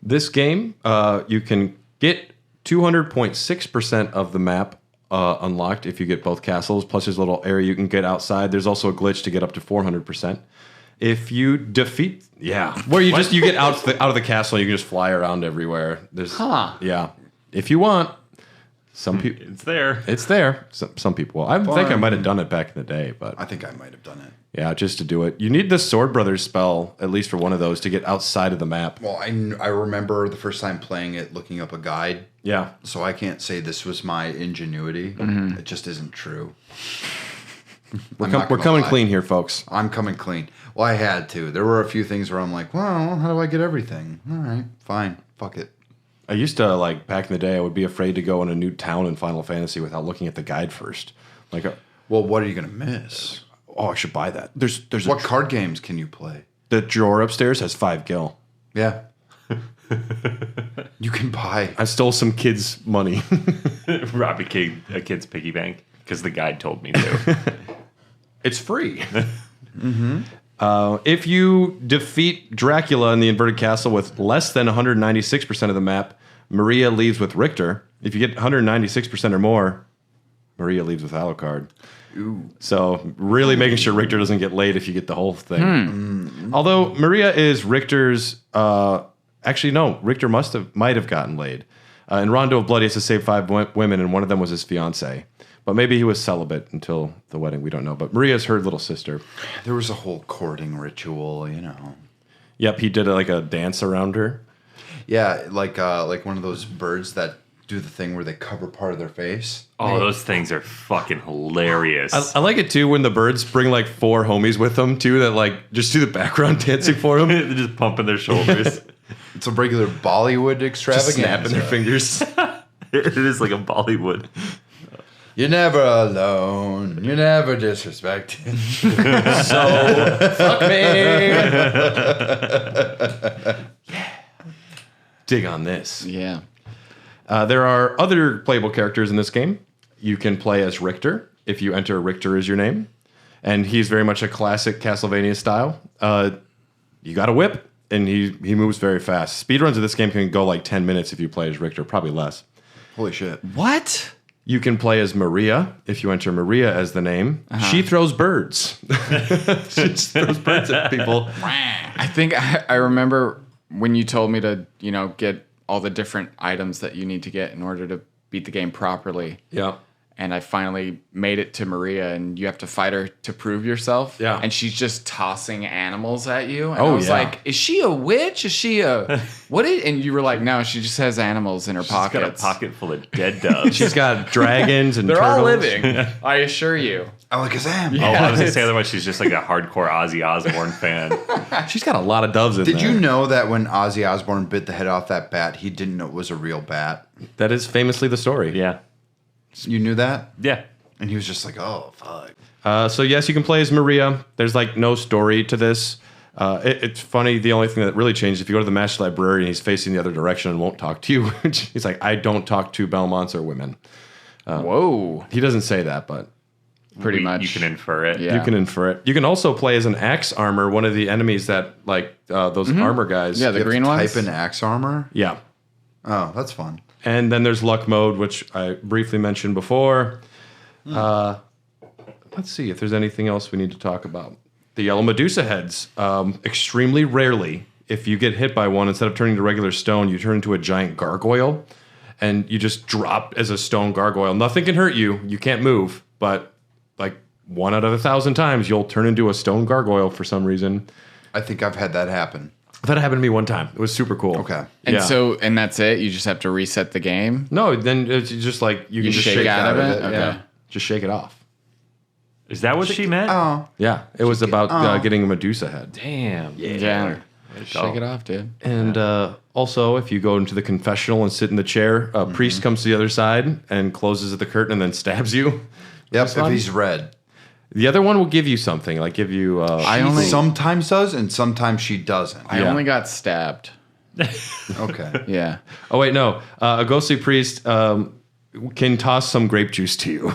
This game, you can get 200.6% of the map unlocked if you get both castles. Plus, there's a little area you can get outside. There's also a glitch to get up to 400%. If you defeat, where you just you get out of the castle, you can just fly around everywhere. There's, yeah. If you want, some people, It's there. it's there. Some people will. I think I might have done it back in the day, but I think I might have done it. yeah, just to do it. You need the Sword Brothers spell, at least for one of those, to get outside of the map. Well, I remember the first time playing it, looking up a guide. Yeah. So I can't say this was my ingenuity. It just isn't true. We're coming clean here, folks. I'm coming clean. Well, I had to. There were a few things where I'm like, well, how do I get everything? All right, fine. Fuck it. I used to, like, back in the day, I would be afraid to go in a new town in Final Fantasy without looking at the guide first. Like, well, what are you going to miss? Oh, I should buy that. There's what card games can you play? The drawer upstairs has 5 gil. Yeah. You can buy. I stole some kids' money. Rob a kid's piggy bank because the guide told me to. It's free. If you defeat Dracula in the inverted castle with less than 196% of the map, Maria leaves with Richter. If you get 196% or more, Maria leaves with Alucard. Ooh. So really making sure Richter doesn't get laid if you get the whole thing. Although Maria is Richter's... actually, no. Richter might have gotten laid. In Rondo of Blood, he has to save 5 women, and one of them was his fiancée. But maybe he was celibate until the wedding. We don't know. But Maria's her little sister. There was a whole courting ritual, you know. Yep, he did like a dance around her. Yeah, like one of those birds that do the thing where they cover part of their face. Oh, those things are fucking hilarious. I like it too when the birds bring like 4 homies with them too that like just do the background dancing for them. They're just pumping their shoulders. It's a regular Bollywood extravaganza. Just snapping their fingers. It is like a Bollywood. You're never alone. You're never disrespected. So fuck me. Yeah. Dig on this. Yeah. There are other playable characters in this game. You can play as Richter if you enter Richter as your name. And he's very much a classic Castlevania style. You got a whip, and he moves very fast. Speedruns of this game can go like 10 minutes if you play as Richter, probably less. Holy shit. What? You can play as Maria if you enter Maria as the name. She throws birds. She just throws birds at people. I think I remember when you told me to, get all the different items that you need to get in order to beat the game properly. Yeah. And I finally made it to Maria, and you have to fight her to prove yourself. Yeah. And she's just tossing animals at you. And Oh, I was yeah. like, is she a witch? Is she a... what is... And you were like, no, she just has animals in her She's got a pockets. pocket full of dead doves. She's got dragons and They're turtles. all living, I assure you. Alakazam. Oh, I was going to say otherwise she's just like a hardcore Ozzy Osbourne fan. She's got a lot of doves in there. Did you know that when Ozzy Osbourne bit the head off that bat, he didn't know it was a real bat? That is famously the story. Yeah. You knew that? Yeah. And he was just like, oh, fuck. So yes, you can play as Maria. There's like no story to this. It's funny. The only thing that really changed, if you go to the Master Librarian, he's facing the other direction and won't talk to you. He's like, I don't talk to Belmonts or women. Whoa. He doesn't say that, but Pretty much. You can infer it. Yeah. you can infer it. You can also play as an axe armor, one of the enemies that, like, those armor guys. Yeah, the You have green to ones. Type in axe armor. Yeah. Oh, that's fun. And then there's luck mode, which I briefly mentioned before. Let's see if there's anything else we need to talk about. The yellow Medusa heads. Extremely rarely, if you get hit by one, instead of turning to regular stone, you turn into a giant gargoyle. And you just drop as a stone gargoyle. Nothing can hurt you. You can't move. But like 1 out of 1,000 times, you'll turn into a stone gargoyle for some reason. I think I've had that happen. That happened to me one time. It was super cool. Okay. And Yeah. and that's it? You just have to reset the game? No, then it's just like you can just shake out of it? Okay. Yeah. Just shake it off. Is that what she meant? Oh, Yeah, it was about getting a Medusa head. Damn. Yeah. Way to Shake go. it off, dude. And also, if you go into the confessional and sit in the chair, a priest comes to the other side and closes the curtain and then stabs you. yep. If fun. he's red, The other one will give you something, like give you. I she only- sometimes does, and sometimes she doesn't. I only got stabbed. Okay. Yeah. Oh wait, no. A ghostly priest can toss some grape juice to you.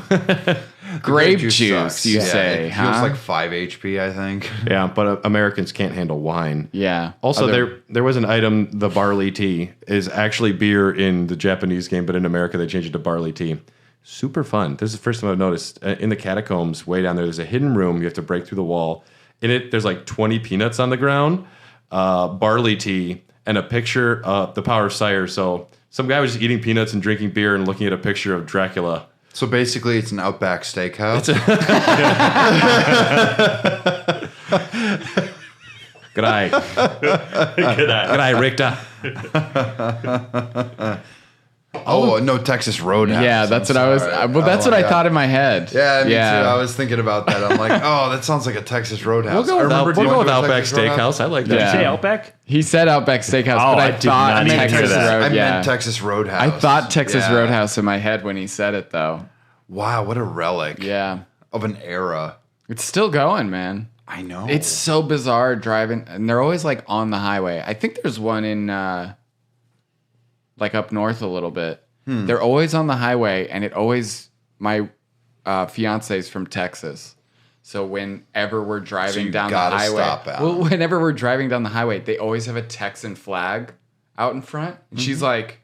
Grape juice, sucks. you Yeah, say, it huh? feels like 5 HP, I think. Yeah, but Americans can't handle wine. Yeah. Also, Other- there was an item, the barley tea, is actually beer in the Japanese game, but in America they changed it to barley tea. Super fun. This is the first time I've noticed. In the catacombs, way down there, there's a hidden room. You have to break through the wall. In it, there's like 20 peanuts on the ground, barley tea, and a picture of the Power of Sire. So some guy was just eating peanuts and drinking beer and looking at a picture of Dracula. So basically, it's an Outback Steakhouse. Good eye. Good eye. Good eye, Richter. Oh, no, Texas Roadhouse. Yeah, that's I'm what I was. sorry. Well, that's Oh what my I God. thought in my head. Yeah, me too. I was thinking about that. I'm like, oh, that sounds like a Texas Roadhouse. We'll go with, do you want to Outback Texas Roadhouse? Steakhouse. I like that. Did Yeah. you say Outback? He said Outback Steakhouse, Oh, but I I did thought not even Texas hear that. Road. I Yeah. meant Texas Roadhouse. I thought Texas Yeah. Roadhouse in my head when he said it, though. Wow, what a relic Yeah. of an era. It's still going, man. I know. It's so bizarre driving, and they're always like on the highway. I think there's one in like up north a little bit. They're always on the highway, and it always my fiance's from Texas. So whenever we're driving you down the gotta highway, stop out. well, whenever we're driving down the highway, they always have a Texan flag out in front, and she's like,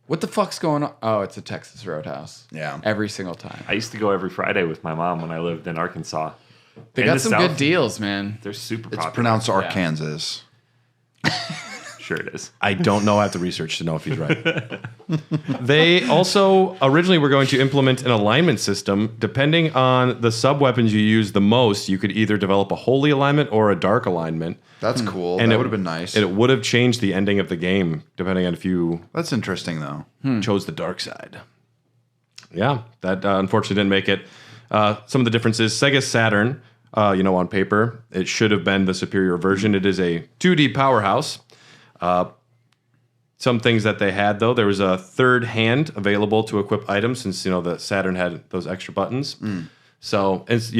"What the fuck's going on?" Oh, it's a Texas Roadhouse. Yeah. Every single time. I used to go every Friday with my mom when I lived in Arkansas. They In got the some South, good deals, man. They're super It's popular. pronounced Arkansas. Sure it is. I don't know. I have to research to know if he's right. They also originally were going to implement an alignment system. Depending on the sub-weapons you use the most, you could either develop a holy alignment or a dark alignment. That's cool. And that it would have been nice. And it would have changed the ending of the game, depending on if you That's interesting, though. chose the dark side. Yeah, that unfortunately didn't make it. Some of the differences, Sega Saturn, on paper, it should have been the superior version. It is a 2D powerhouse. Some things that they had, though, there was a third hand available to equip items, since the Saturn had those extra buttons. So it's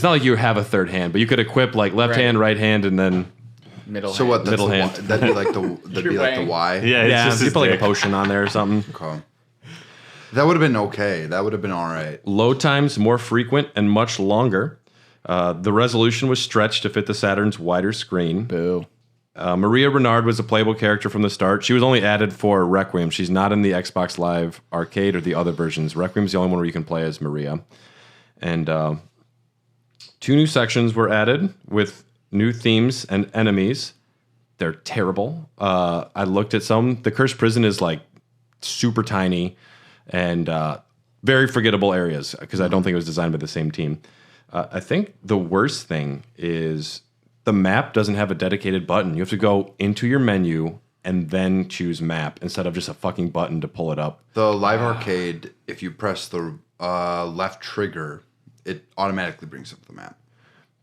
not like you have a third hand, but you could equip like left Right. hand, right hand, and then Middle. So what? That's Middle the hand. Y- that'd be like the Y. Yeah, it's just you his put like a dick. potion on there or something. Okay. That would have been okay. That would have been all right. Load times more frequent and much longer. The resolution was stretched to fit the Saturn's wider screen. Boo. Maria Renard was a playable character from the start. She was only added for Requiem. She's not in the Xbox Live Arcade or the other versions. Requiem's the only one where you can play as Maria. And 2 new sections were added with new themes and enemies. They're terrible. I looked at some. The Cursed Prison is like super tiny and very forgettable areas because I don't think it was designed by the same team. I think the worst thing is the map doesn't have a dedicated button. You have to go into your menu and then choose map instead of just a fucking button to pull it up. The Live Arcade, if you press the left trigger, it automatically brings up the map.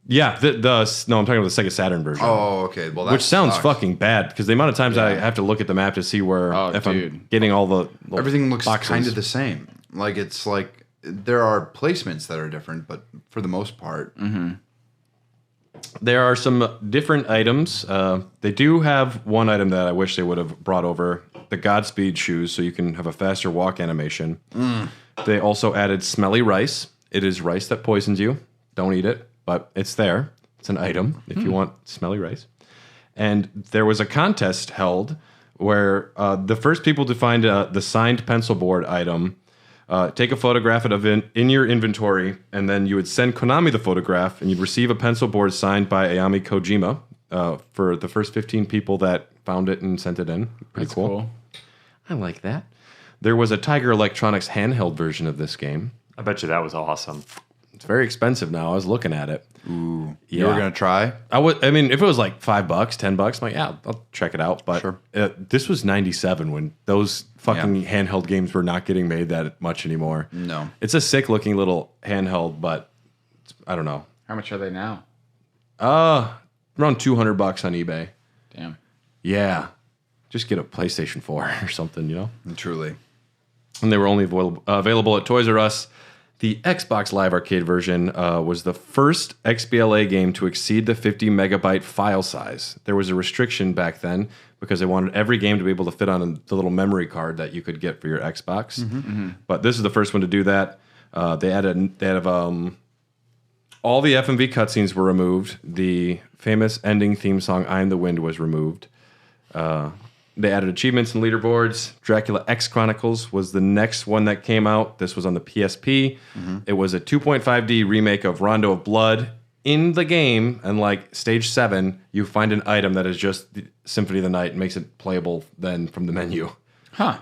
Yeah, no, I'm talking about the Sega Saturn version. Oh, okay. Well, that which sounds sucks. fucking bad because the amount of times I have to look at the map to see where Oh, if dude. I'm getting all the little Everything looks boxes. kind of the same. Like it's like there are placements that are different, but for the most part, There are some different items. They do have one item that I wish they would have brought over, the Godspeed shoes, so you can have a faster walk animation. They also added smelly rice. It is rice that poisons you. Don't eat it, but it's there. It's an item if you want smelly rice. And there was a contest held where the first people to find the signed pencil board item take a photograph of it in your inventory, and then you would send Konami the photograph, and you'd receive a pencil board signed by Ayami Kojima for the first 15 people that found it and sent it in. Pretty cool. I like that. There was a Tiger Electronics handheld version of this game. I bet you that was awesome. It's very expensive now. I was looking at it. ooh, you were gonna try? I mean, if it was like $5, $10, I'm like, yeah, I'll check it out. But Sure. This was '97 when those fucking handheld games were not getting made that much anymore. No. It's a sick looking little handheld, but I don't know. How much are they now? Around $200 on eBay. Damn. Yeah. Just get a PlayStation 4 or something, you know? Truly. And they were only available at Toys R Us. The Xbox Live Arcade version was the first XBLA game to exceed the 50 megabyte file size. There was a restriction back then because they wanted every game to be able to fit on the little memory card that you could get for your Xbox. But this is the first one to do that. They have all the FMV cutscenes were removed. The famous ending theme song "I Am the Wind" was removed. They added achievements and leaderboards. Dracula X Chronicles was the next one that came out. This was on the PSP. It was a 2.5D remake of Rondo of Blood. In the game, and like stage 7, you find an item that is just the Symphony of the Night and makes it playable then from the menu. Huh.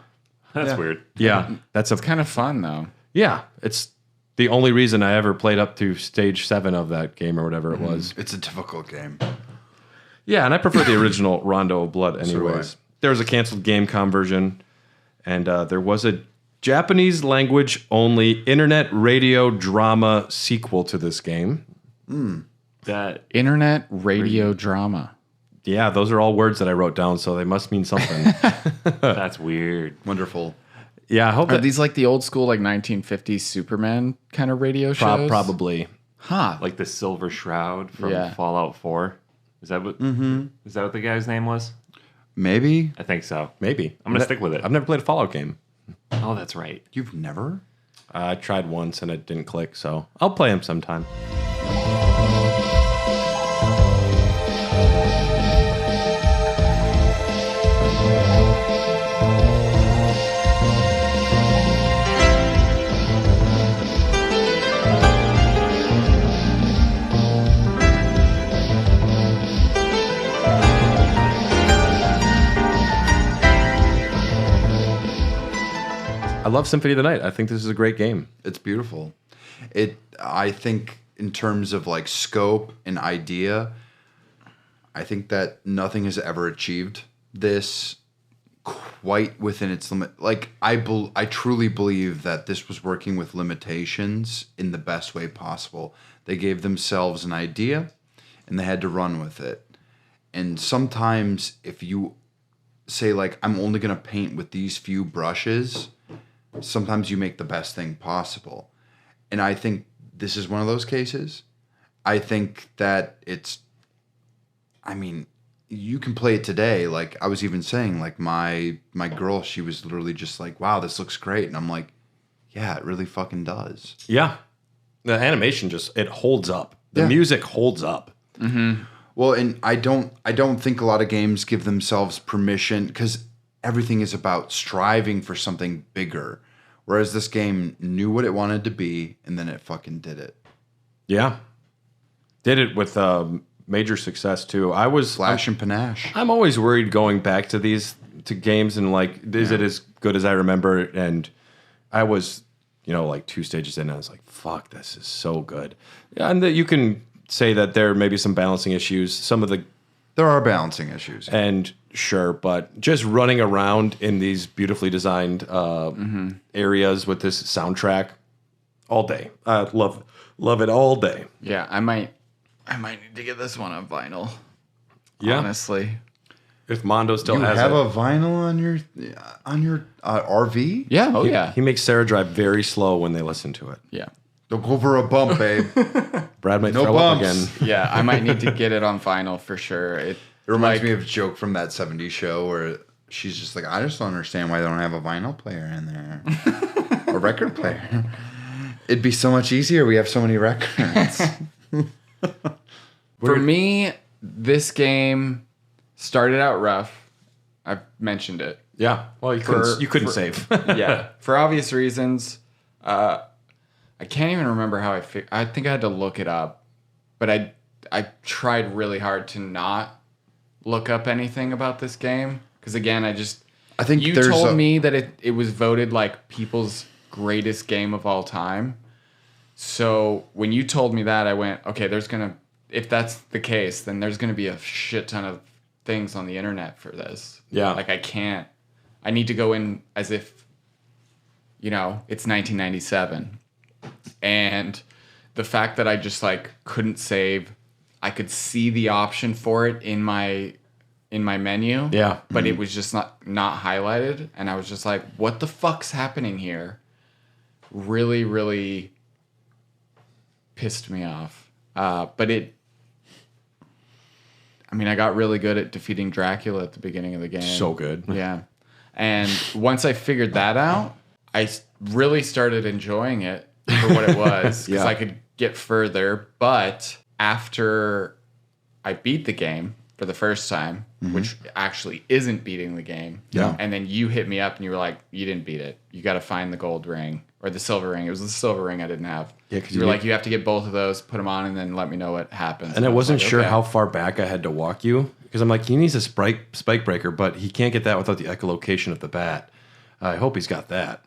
That's weird. Yeah, that's a Kind of fun, though. yeah. It's the only reason I ever played up to stage 7 of that game or whatever it was. It's a difficult game. Yeah, and I prefer the original Rondo of Blood do anyways. There was a canceled Gamecom version, and there was a Japanese language only internet radio drama sequel to this game. That Internet radio drama. Yeah, those are all words that I wrote down, so they must mean something. that's weird. Wonderful. Yeah, I hope Are that these like the old school, like 1950s Superman kind of radio shows? probably. Huh. Like the Silver Shroud from Yeah. Fallout 4. Is that what? Is that what the guy's name was? Maybe I think so. Maybe. I'm gonna stick with it. I've never played a Fallout game. Oh, that's right. you've never. I tried once and it didn't click, so I'll play them sometime. I love Symphony of the Night. I think this is a great game. It's beautiful. I think in terms of like scope and idea, I think that nothing has ever achieved this quite within its limit. Like I truly believe that this was working with limitations in the best way possible. They gave themselves an idea and they had to run with it. And sometimes if you say like, I'm only going to paint with these few brushes, sometimes you make the best thing possible. And I think this is one of those cases. I think that you can play it today. Like I was even saying, like my girl, she was literally just like, wow, this looks great. And I'm like, yeah, it really fucking does. Yeah. The animation it holds up. The Yeah. music holds up. Well, and I don't think a lot of games give themselves permission because everything is about striving for something bigger. Whereas this game knew what it wanted to be and then it fucking did it. Yeah. Did it with major success too. Flash and panache. I'm always worried going back to games and like, is it as good as I remember? And I was, like 2 stages in and I was like, fuck, this is so good. And that you can say that there may be some balancing issues. There are balancing issues. And sure, but just running around in these beautifully designed areas with this soundtrack all day. I love it all day. Yeah, I might need to get this one on vinyl. Yeah. Honestly. If Mondo still You has have it. a vinyl on your RV? Yeah. Oh, yeah. He makes Sarah drive very slow when they listen to it. Yeah. Don't go for a bump, babe. Brad might No throw up bumps. again. Yeah. I might need to get it on vinyl for sure. It reminds me of a joke from that 70s show where she's just like, I just don't understand why they don't have a vinyl player in there. A record player. It'd be so much easier. We have so many records. For me, this game started out rough. I've mentioned it. Yeah. Well, you couldn't save. Yeah. For obvious reasons. I can't even remember how I think I had to look it up. But I tried really hard to not look up anything about this game. Because again, I think you told me that it was voted like people's greatest game of all time. So when you told me that, I went, okay, if that's the case, then there's going to be a shit ton of things on the internet for this. Yeah. Like I need to go in as if, it's 1997. And the fact that I just like couldn't save, I could see the option for it in my menu. Yeah. But it was just not highlighted. And I was just like, what the fuck's happening here? Really, really pissed me off. But I got really good at defeating Dracula at the beginning of the game. So good. Yeah. And once I figured that out, I really started enjoying it for what it was because I could get further. But after I beat the game for the first time, which actually isn't beating the game, and then you hit me up and you were like, you didn't beat it. You got to find the gold ring or the silver ring. It was the silver ring I didn't have. Yeah, because you were like, you have to get both of those, put them on, and then let me know what happens. And I wasn't like, sure okay. how far back I had to walk you because I'm like, he needs a spike breaker, but he can't get that without the echolocation of the bat. I hope he's got that.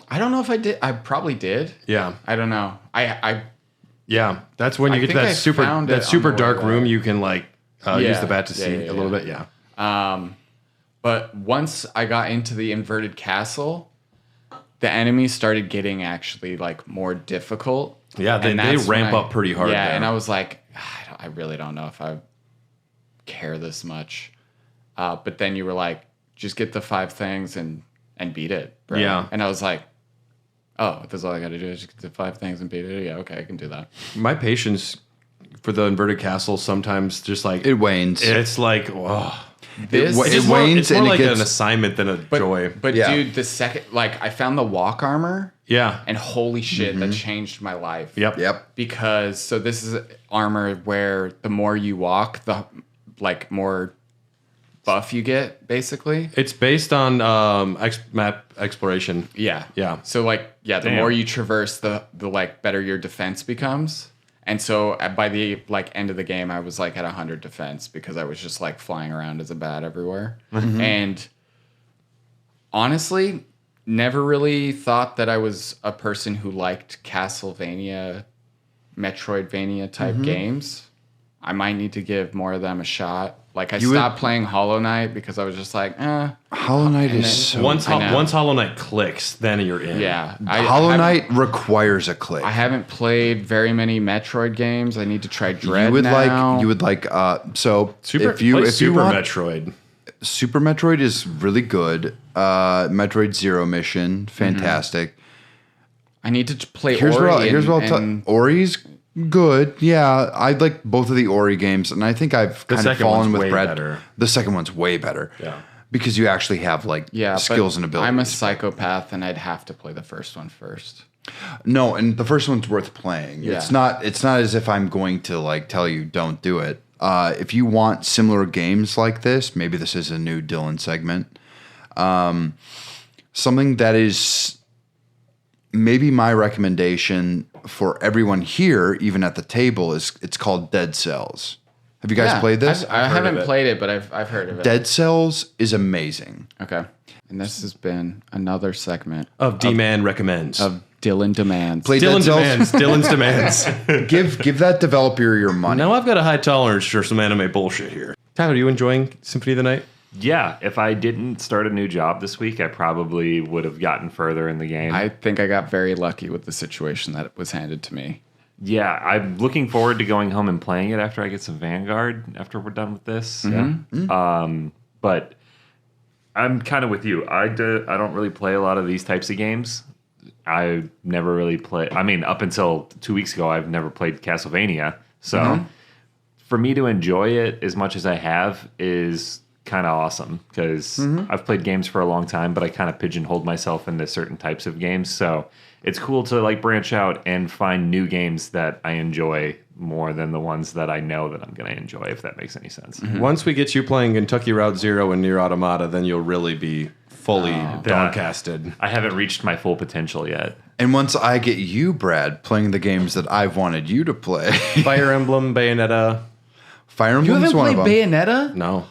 I don't know if I did. I probably did. Yeah. I don't know. Yeah, that's when you get to that super dark room. You can use the bat to see a little bit. Yeah. But once I got into the inverted castle, the enemies started getting actually like more difficult. Yeah, they ramp up pretty hard. Yeah, there. and I was like, I really don't know if I care this much. But then you were like, just get the 5 things and beat it. Bro. Yeah. And I was like, oh, that's all I got to do is just get the 5 things and beat it. Yeah, okay, I can do that. My patience for the inverted castle sometimes just like it wanes. It's like, oh. It wanes. It's more and like it gets an assignment than a joy. But dude, the second, I found the walk armor. Yeah. And holy shit, that changed my life. Yep. Because, this is armor where the more you walk, the more buff you get, basically. It's based on map exploration. Yeah. Yeah. So, the more you traverse, the better your defense becomes. And so by the end of the game, I was at 100 defense because I was just flying around as a bat everywhere. Mm-hmm. And honestly, never really thought that I was a person who liked Castlevania, Metroidvania type games. I might need to give more of them a shot. I stopped playing Hollow Knight because I was just Hollow Knight is so... Once Hollow Knight clicks, then you're in. Yeah. Hollow Knight requires a click. I haven't played very many Metroid games. I need to try Dread now. You would like... Super Metroid. Super Metroid is really good. Metroid Zero Mission, fantastic. I need to play Here's Ori. What I'll tell you. Ori's good. Yeah, I like both of the Ori games, and I think I've kind of fallen with Brad. Better. The second one's way better. Yeah. Because you actually have skills and abilities. I'm a psychopath, and I'd have to play the first one first. No, and the first one's worth playing. Yeah. It's not as if I'm going to tell you don't do it. If you want similar games like this, maybe this is a new Dylan segment. Something that is maybe my recommendation for everyone here, even at the table, it's called Dead Cells. Have you guys played this? I haven't played it, but I've heard of it. Dead Cells is amazing. Okay. And this has been another segment of D-Man Recommends. Of Dylan Demands. Play Dylan Dead Demands. Dylan's Demands. Give that developer your money. Now I've got a high tolerance for some anime bullshit here. Tyler, are you enjoying Symphony of the Night? Yeah, if I didn't start a new job this week, I probably would have gotten further in the game. I think I got very lucky with the situation that was handed to me. Yeah, I'm looking forward to going home and playing it after I get some Vanguard after we're done with this. Mm-hmm. But I'm kind of with you. I don't really play a lot of these types of games. I never really play. I mean, up until 2 weeks ago, I've never played Castlevania. So for me to enjoy it as much as I have is kind of awesome because I've played games for a long time, but I kind of pigeonholed myself into certain types of games. So it's cool to like branch out and find new games that I enjoy more than the ones that I know that I'm going to enjoy, if that makes any sense. Once we get you playing Kentucky Route Zero and Nier Automata, then you'll really be fully dogcasted. I haven't reached my full potential yet. And once I get you, Brad, playing the games that I've wanted you to play. Fire Emblem, Bayonetta. Fire You Emblem's haven't one of played them. Bayonetta? No.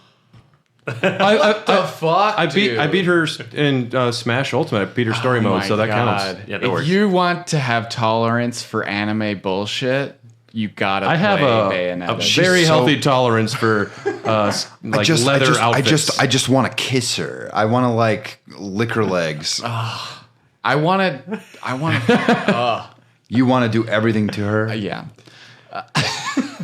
Fuck, I beat her in Smash Ultimate. I beat her story mode, so that counts. Yeah, that If works. you want to have tolerance for anime bullshit, you gotta I have play a Bayonetta. very healthy tolerance for like leather outfits. I just want to kiss her. I want to like lick her legs. I want to. You want to do everything to her. Yeah.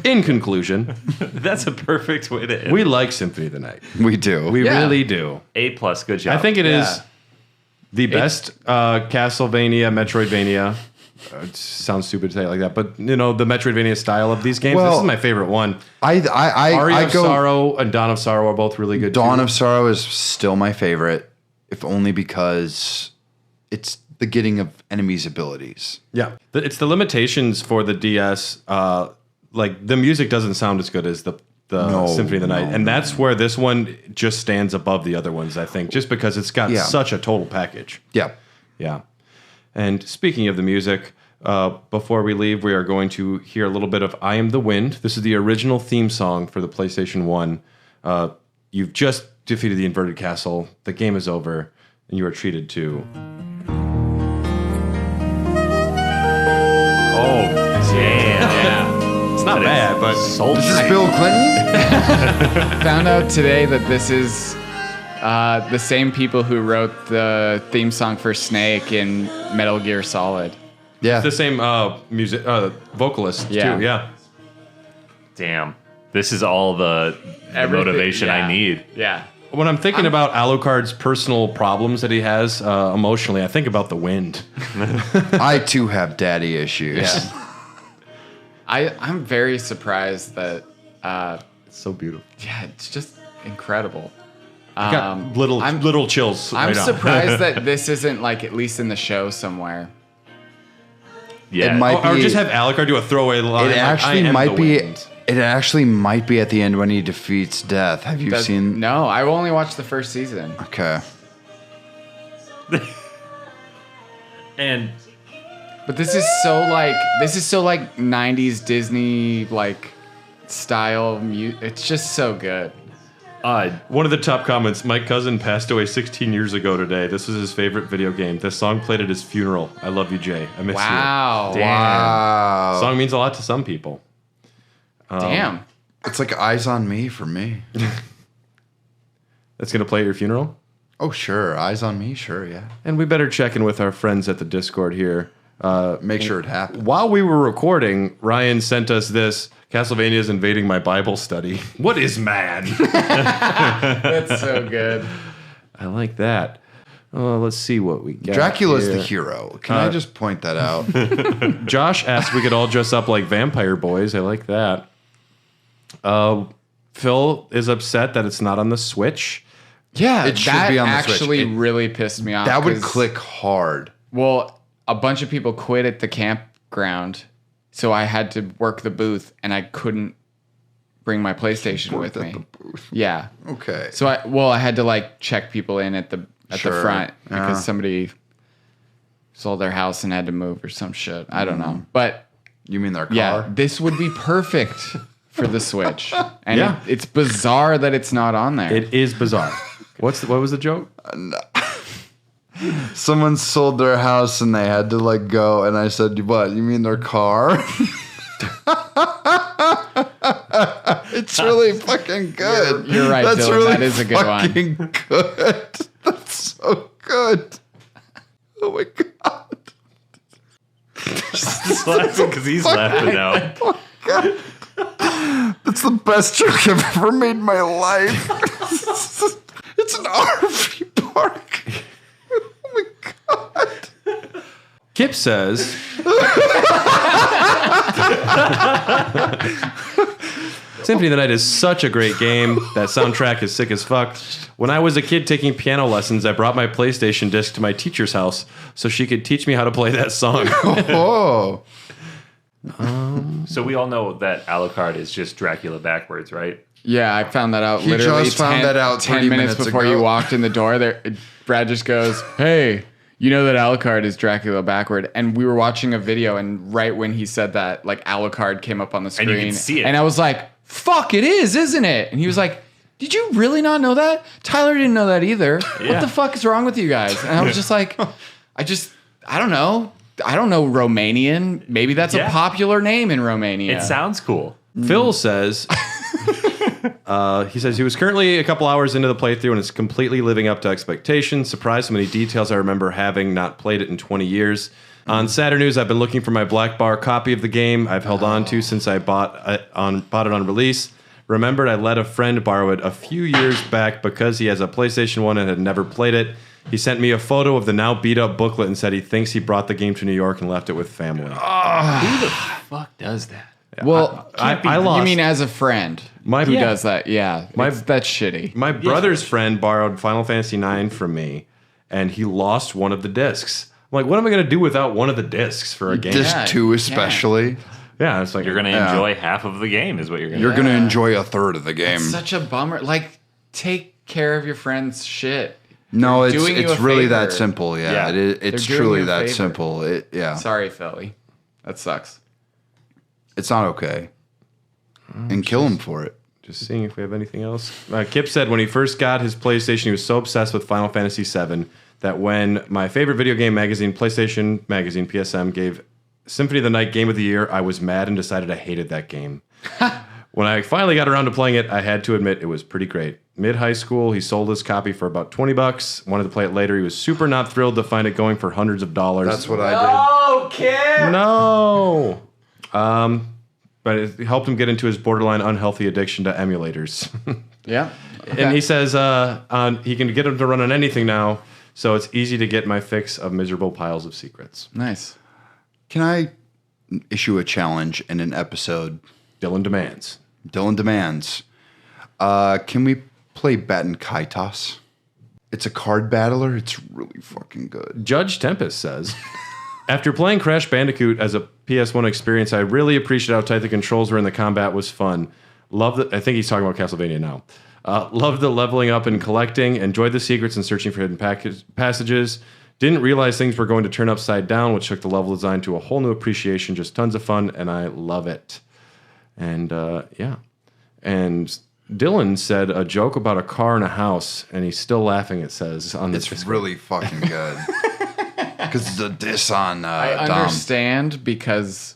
In conclusion, That's a perfect way to end. we like Symphony of the Night. We do. We Yeah. really do. A+, good job. I think it is Yeah. the best Castlevania, Metroidvania. It sounds stupid to say it like that, but you know the Metroidvania style of these games. Well, this is my favorite one. I of go. Sorrow and Dawn of Sorrow are both really good. Dawn too. of Sorrow is still my favorite, if only because it's the getting of enemies' abilities. Yeah, it's the limitations for the DS. Like the music doesn't sound as good as the Symphony of the Night, and that's where this one just stands above the other ones. I think just because it's got such a total package. Yeah. Yeah. And speaking of the music, before we leave, we are going to hear a little bit of I Am the Wind. This is the original theme song for the PlayStation 1. You've just defeated the Inverted Castle. The game is over, and you are treated to... Oh, damn. Yeah. It's not bad, but... This is Bill Clinton? Found out today that this is the same people who wrote the theme song for Snake in Metal Gear Solid. Yeah. the same music vocalist, Yeah. too. Yeah. Damn. This is all the motivation I need. Yeah. When I'm thinking about Alucard's personal problems that he has emotionally, I think about the wind. I too have daddy issues. Yeah. I'm very surprised that It's so beautiful. yeah, it's just incredible. I got little chills. I'm right now. surprised that this isn't like at least in the show somewhere. Yeah. It might Or be. just have Alucard do a throwaway line. It like, actually I am might the be. wind. It actually might be at the end when he defeats Death. Have you seen? No, I only watched the first season. Okay. And But this is so like 90s Disney like style it's just so good. One of the top comments, my cousin passed away 16 years ago today. This was his favorite video game. This song played at his funeral. I love you, Jay. I miss Wow. you. Wow. Song means a lot to some people. Damn. It's like Eyes on Me for me. That's going to play at your funeral? Oh, sure. Eyes on Me. Sure. Yeah. And we better check in with our friends at the Discord here. Make sure it happens. While we were recording, Ryan sent us this. Castlevania is invading my Bible study. What is man? That's so good. I like that. Let's see what we got. Dracula's here. the hero. Can I just point that out? Josh asked if we could all dress up like vampire boys. I like that. Phil is upset that it's not on the Switch. Yeah, It should that be on the Switch. actually It- really pissed me off. That would 'cause- click hard. Well, a bunch of people quit at the campground, so I had to work the booth, and I couldn't bring my PlayStation with me. Yeah. Okay. So I had to like check people in at the Sure. front because Yeah. somebody sold their house and had to move or some shit. I don't know, but You mean their car? yeah, this would be perfect for the Switch. And Yeah. it's bizarre that it's not on there. It is bizarre. What was the joke? Someone sold their house and they had to like go, and I said, "What? You mean their car?" It's really fucking good. You're right, That's Dylan. really That is a good one. fucking good. That's so good. Oh my god. just laughing because he's laughing now. That's It's the best joke I've ever made in my life. It's an RV park. Oh my God. Kip says, Symphony of the Night is such a great game. That soundtrack is sick as fuck. When I was a kid taking piano lessons, I brought my PlayStation disc to my teacher's house so she could teach me how to play that song. Oh. So we all know that Alucard is just Dracula backwards, right? Yeah, I found that out He literally just found that out 10 30 minutes before ago. you walked in the door. There, Brad just goes, "Hey, you know that Alucard is Dracula backward?" And we were watching a video, and right when he said that, like Alucard came up on the screen, And you can see it. and I was like, "Fuck, it is, isn't it?" And he was like, "Did you really not know that? Tyler didn't know that either. What the fuck is wrong with you guys?" And I was just like, I don't know. I don't know Romanian. Maybe that's a popular name in Romania. It sounds cool. Phil says, he says he was currently a couple hours into the playthrough and is completely living up to expectations. Surprised how many details I remember having not played it in 20 years. On Saturday News, I've been looking for my black bar copy of the game I've held on to since I bought it on release. Remembered I let a friend borrow it a few years back because he has a PlayStation 1 and had never played it. He sent me a photo of the now beat-up booklet and said he thinks he brought the game to New York and left it with family. Who the fuck does that? Well, I lost. You mean as a friend who does that? Yeah, that's shitty. My brother's friend borrowed Final Fantasy IX from me, and he lost one of the discs. I'm like, what am I going to do without one of the discs for a game? Disc 2 especially. Yeah, it's like You're going to enjoy half of the game is what you're going to You're going to enjoy a third of the game. It's such a bummer. Like, take care of your friend's shit. No, They're doing you it's a really favor. that simple. Yeah, Yeah. it's They're doing truly you a that favor. simple. Yeah, Sorry, Philly. That sucks. it's not okay. And kill him for it. Just seeing if we have anything else. Kip said when he first got his PlayStation, he was so obsessed with Final Fantasy VII that when my favorite video game magazine, PlayStation Magazine, PSM, gave Symphony of the Night Game of the Year, I was mad and decided I hated that game. When I finally got around to playing it, I had to admit it was pretty great. Mid-high school, he sold his copy for about $20. Wanted to play it later. He was super not thrilled to find it going for hundreds of dollars. That's what I did. No. But it helped him get into his borderline unhealthy addiction to emulators. Yeah. And he says he can get him to run on anything now, so it's easy to get my fix of miserable piles of secrets. Nice. Can I issue a challenge in an episode? Dylan demands. Can we play Baten Kaitos? It's a card battler. It's really fucking good. Judge Tempest says, after playing Crash Bandicoot as a PS1 experience, I really appreciated how tight the controls were and the combat was fun. I think he's talking about Castlevania now. Loved the leveling up and collecting. Enjoyed the secrets and searching for hidden passages. Didn't realize things were going to turn upside down, which took the level design to a whole new appreciation. Just tons of fun, and I love it. And yeah. And Dylan said a joke about a car and a house, and he's still laughing, it says. It's really fucking good. Because it's a diss on I Dom. understand because...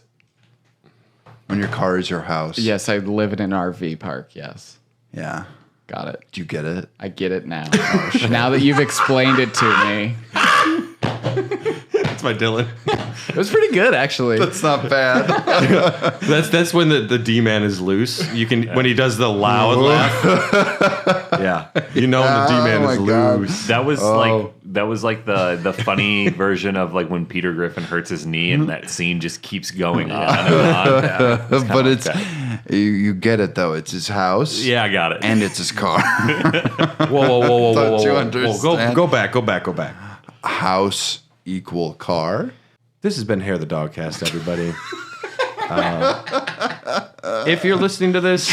When your car is your house. Yes, I live in an RV park, yes. Yeah. Got it. Do you get it? I get it now. Now that you've explained it to me. That's my Dylan. It was pretty good, actually. That's not bad. That's when the D-man is loose. You can when he does the loud laugh. Yeah, you know the D-man is loose. That was like the funny version of like when Peter Griffin hurts his knee and that scene just keeps going on and on. Yeah, But it's you get it though. It's his house. Yeah, I got it. And it's his car. Whoa. Don't you understand? Go back. House equal car. This has been Hair the Dogcast, everybody. If you're listening to this,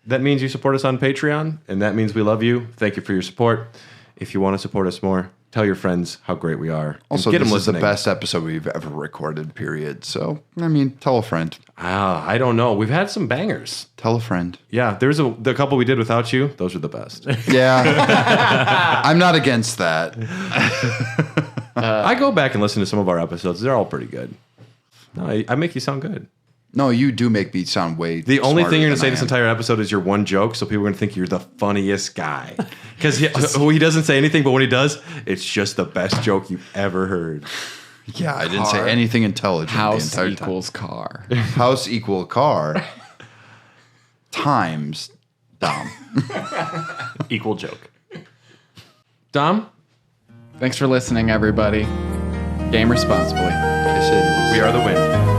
that means you support us on Patreon, and that means we love you. Thank you for your support. If you want to support us more, tell your friends how great we are. Also, get this them is the listening. best episode we've ever recorded, period. So, I mean, tell a friend. I don't know. We've had some bangers. Tell a friend. Yeah, there's the couple we did without you. Those are the best. Yeah. I'm not against that. I go back and listen to some of our episodes. They're all pretty good. No, I make you sound good. No, you do make me sound way The only thing you're going to say than I this am. entire episode is your one joke, so people are going to think you're the funniest guy. Because he doesn't say anything, but when he does, it's just the best joke you've ever heard. Yeah, I didn't say anything intelligent House the entire equals car. time. House equal car. times Dom. Equal joke. Dom, Thanks for listening, everybody. Game responsibly. Kisses. we are the wind.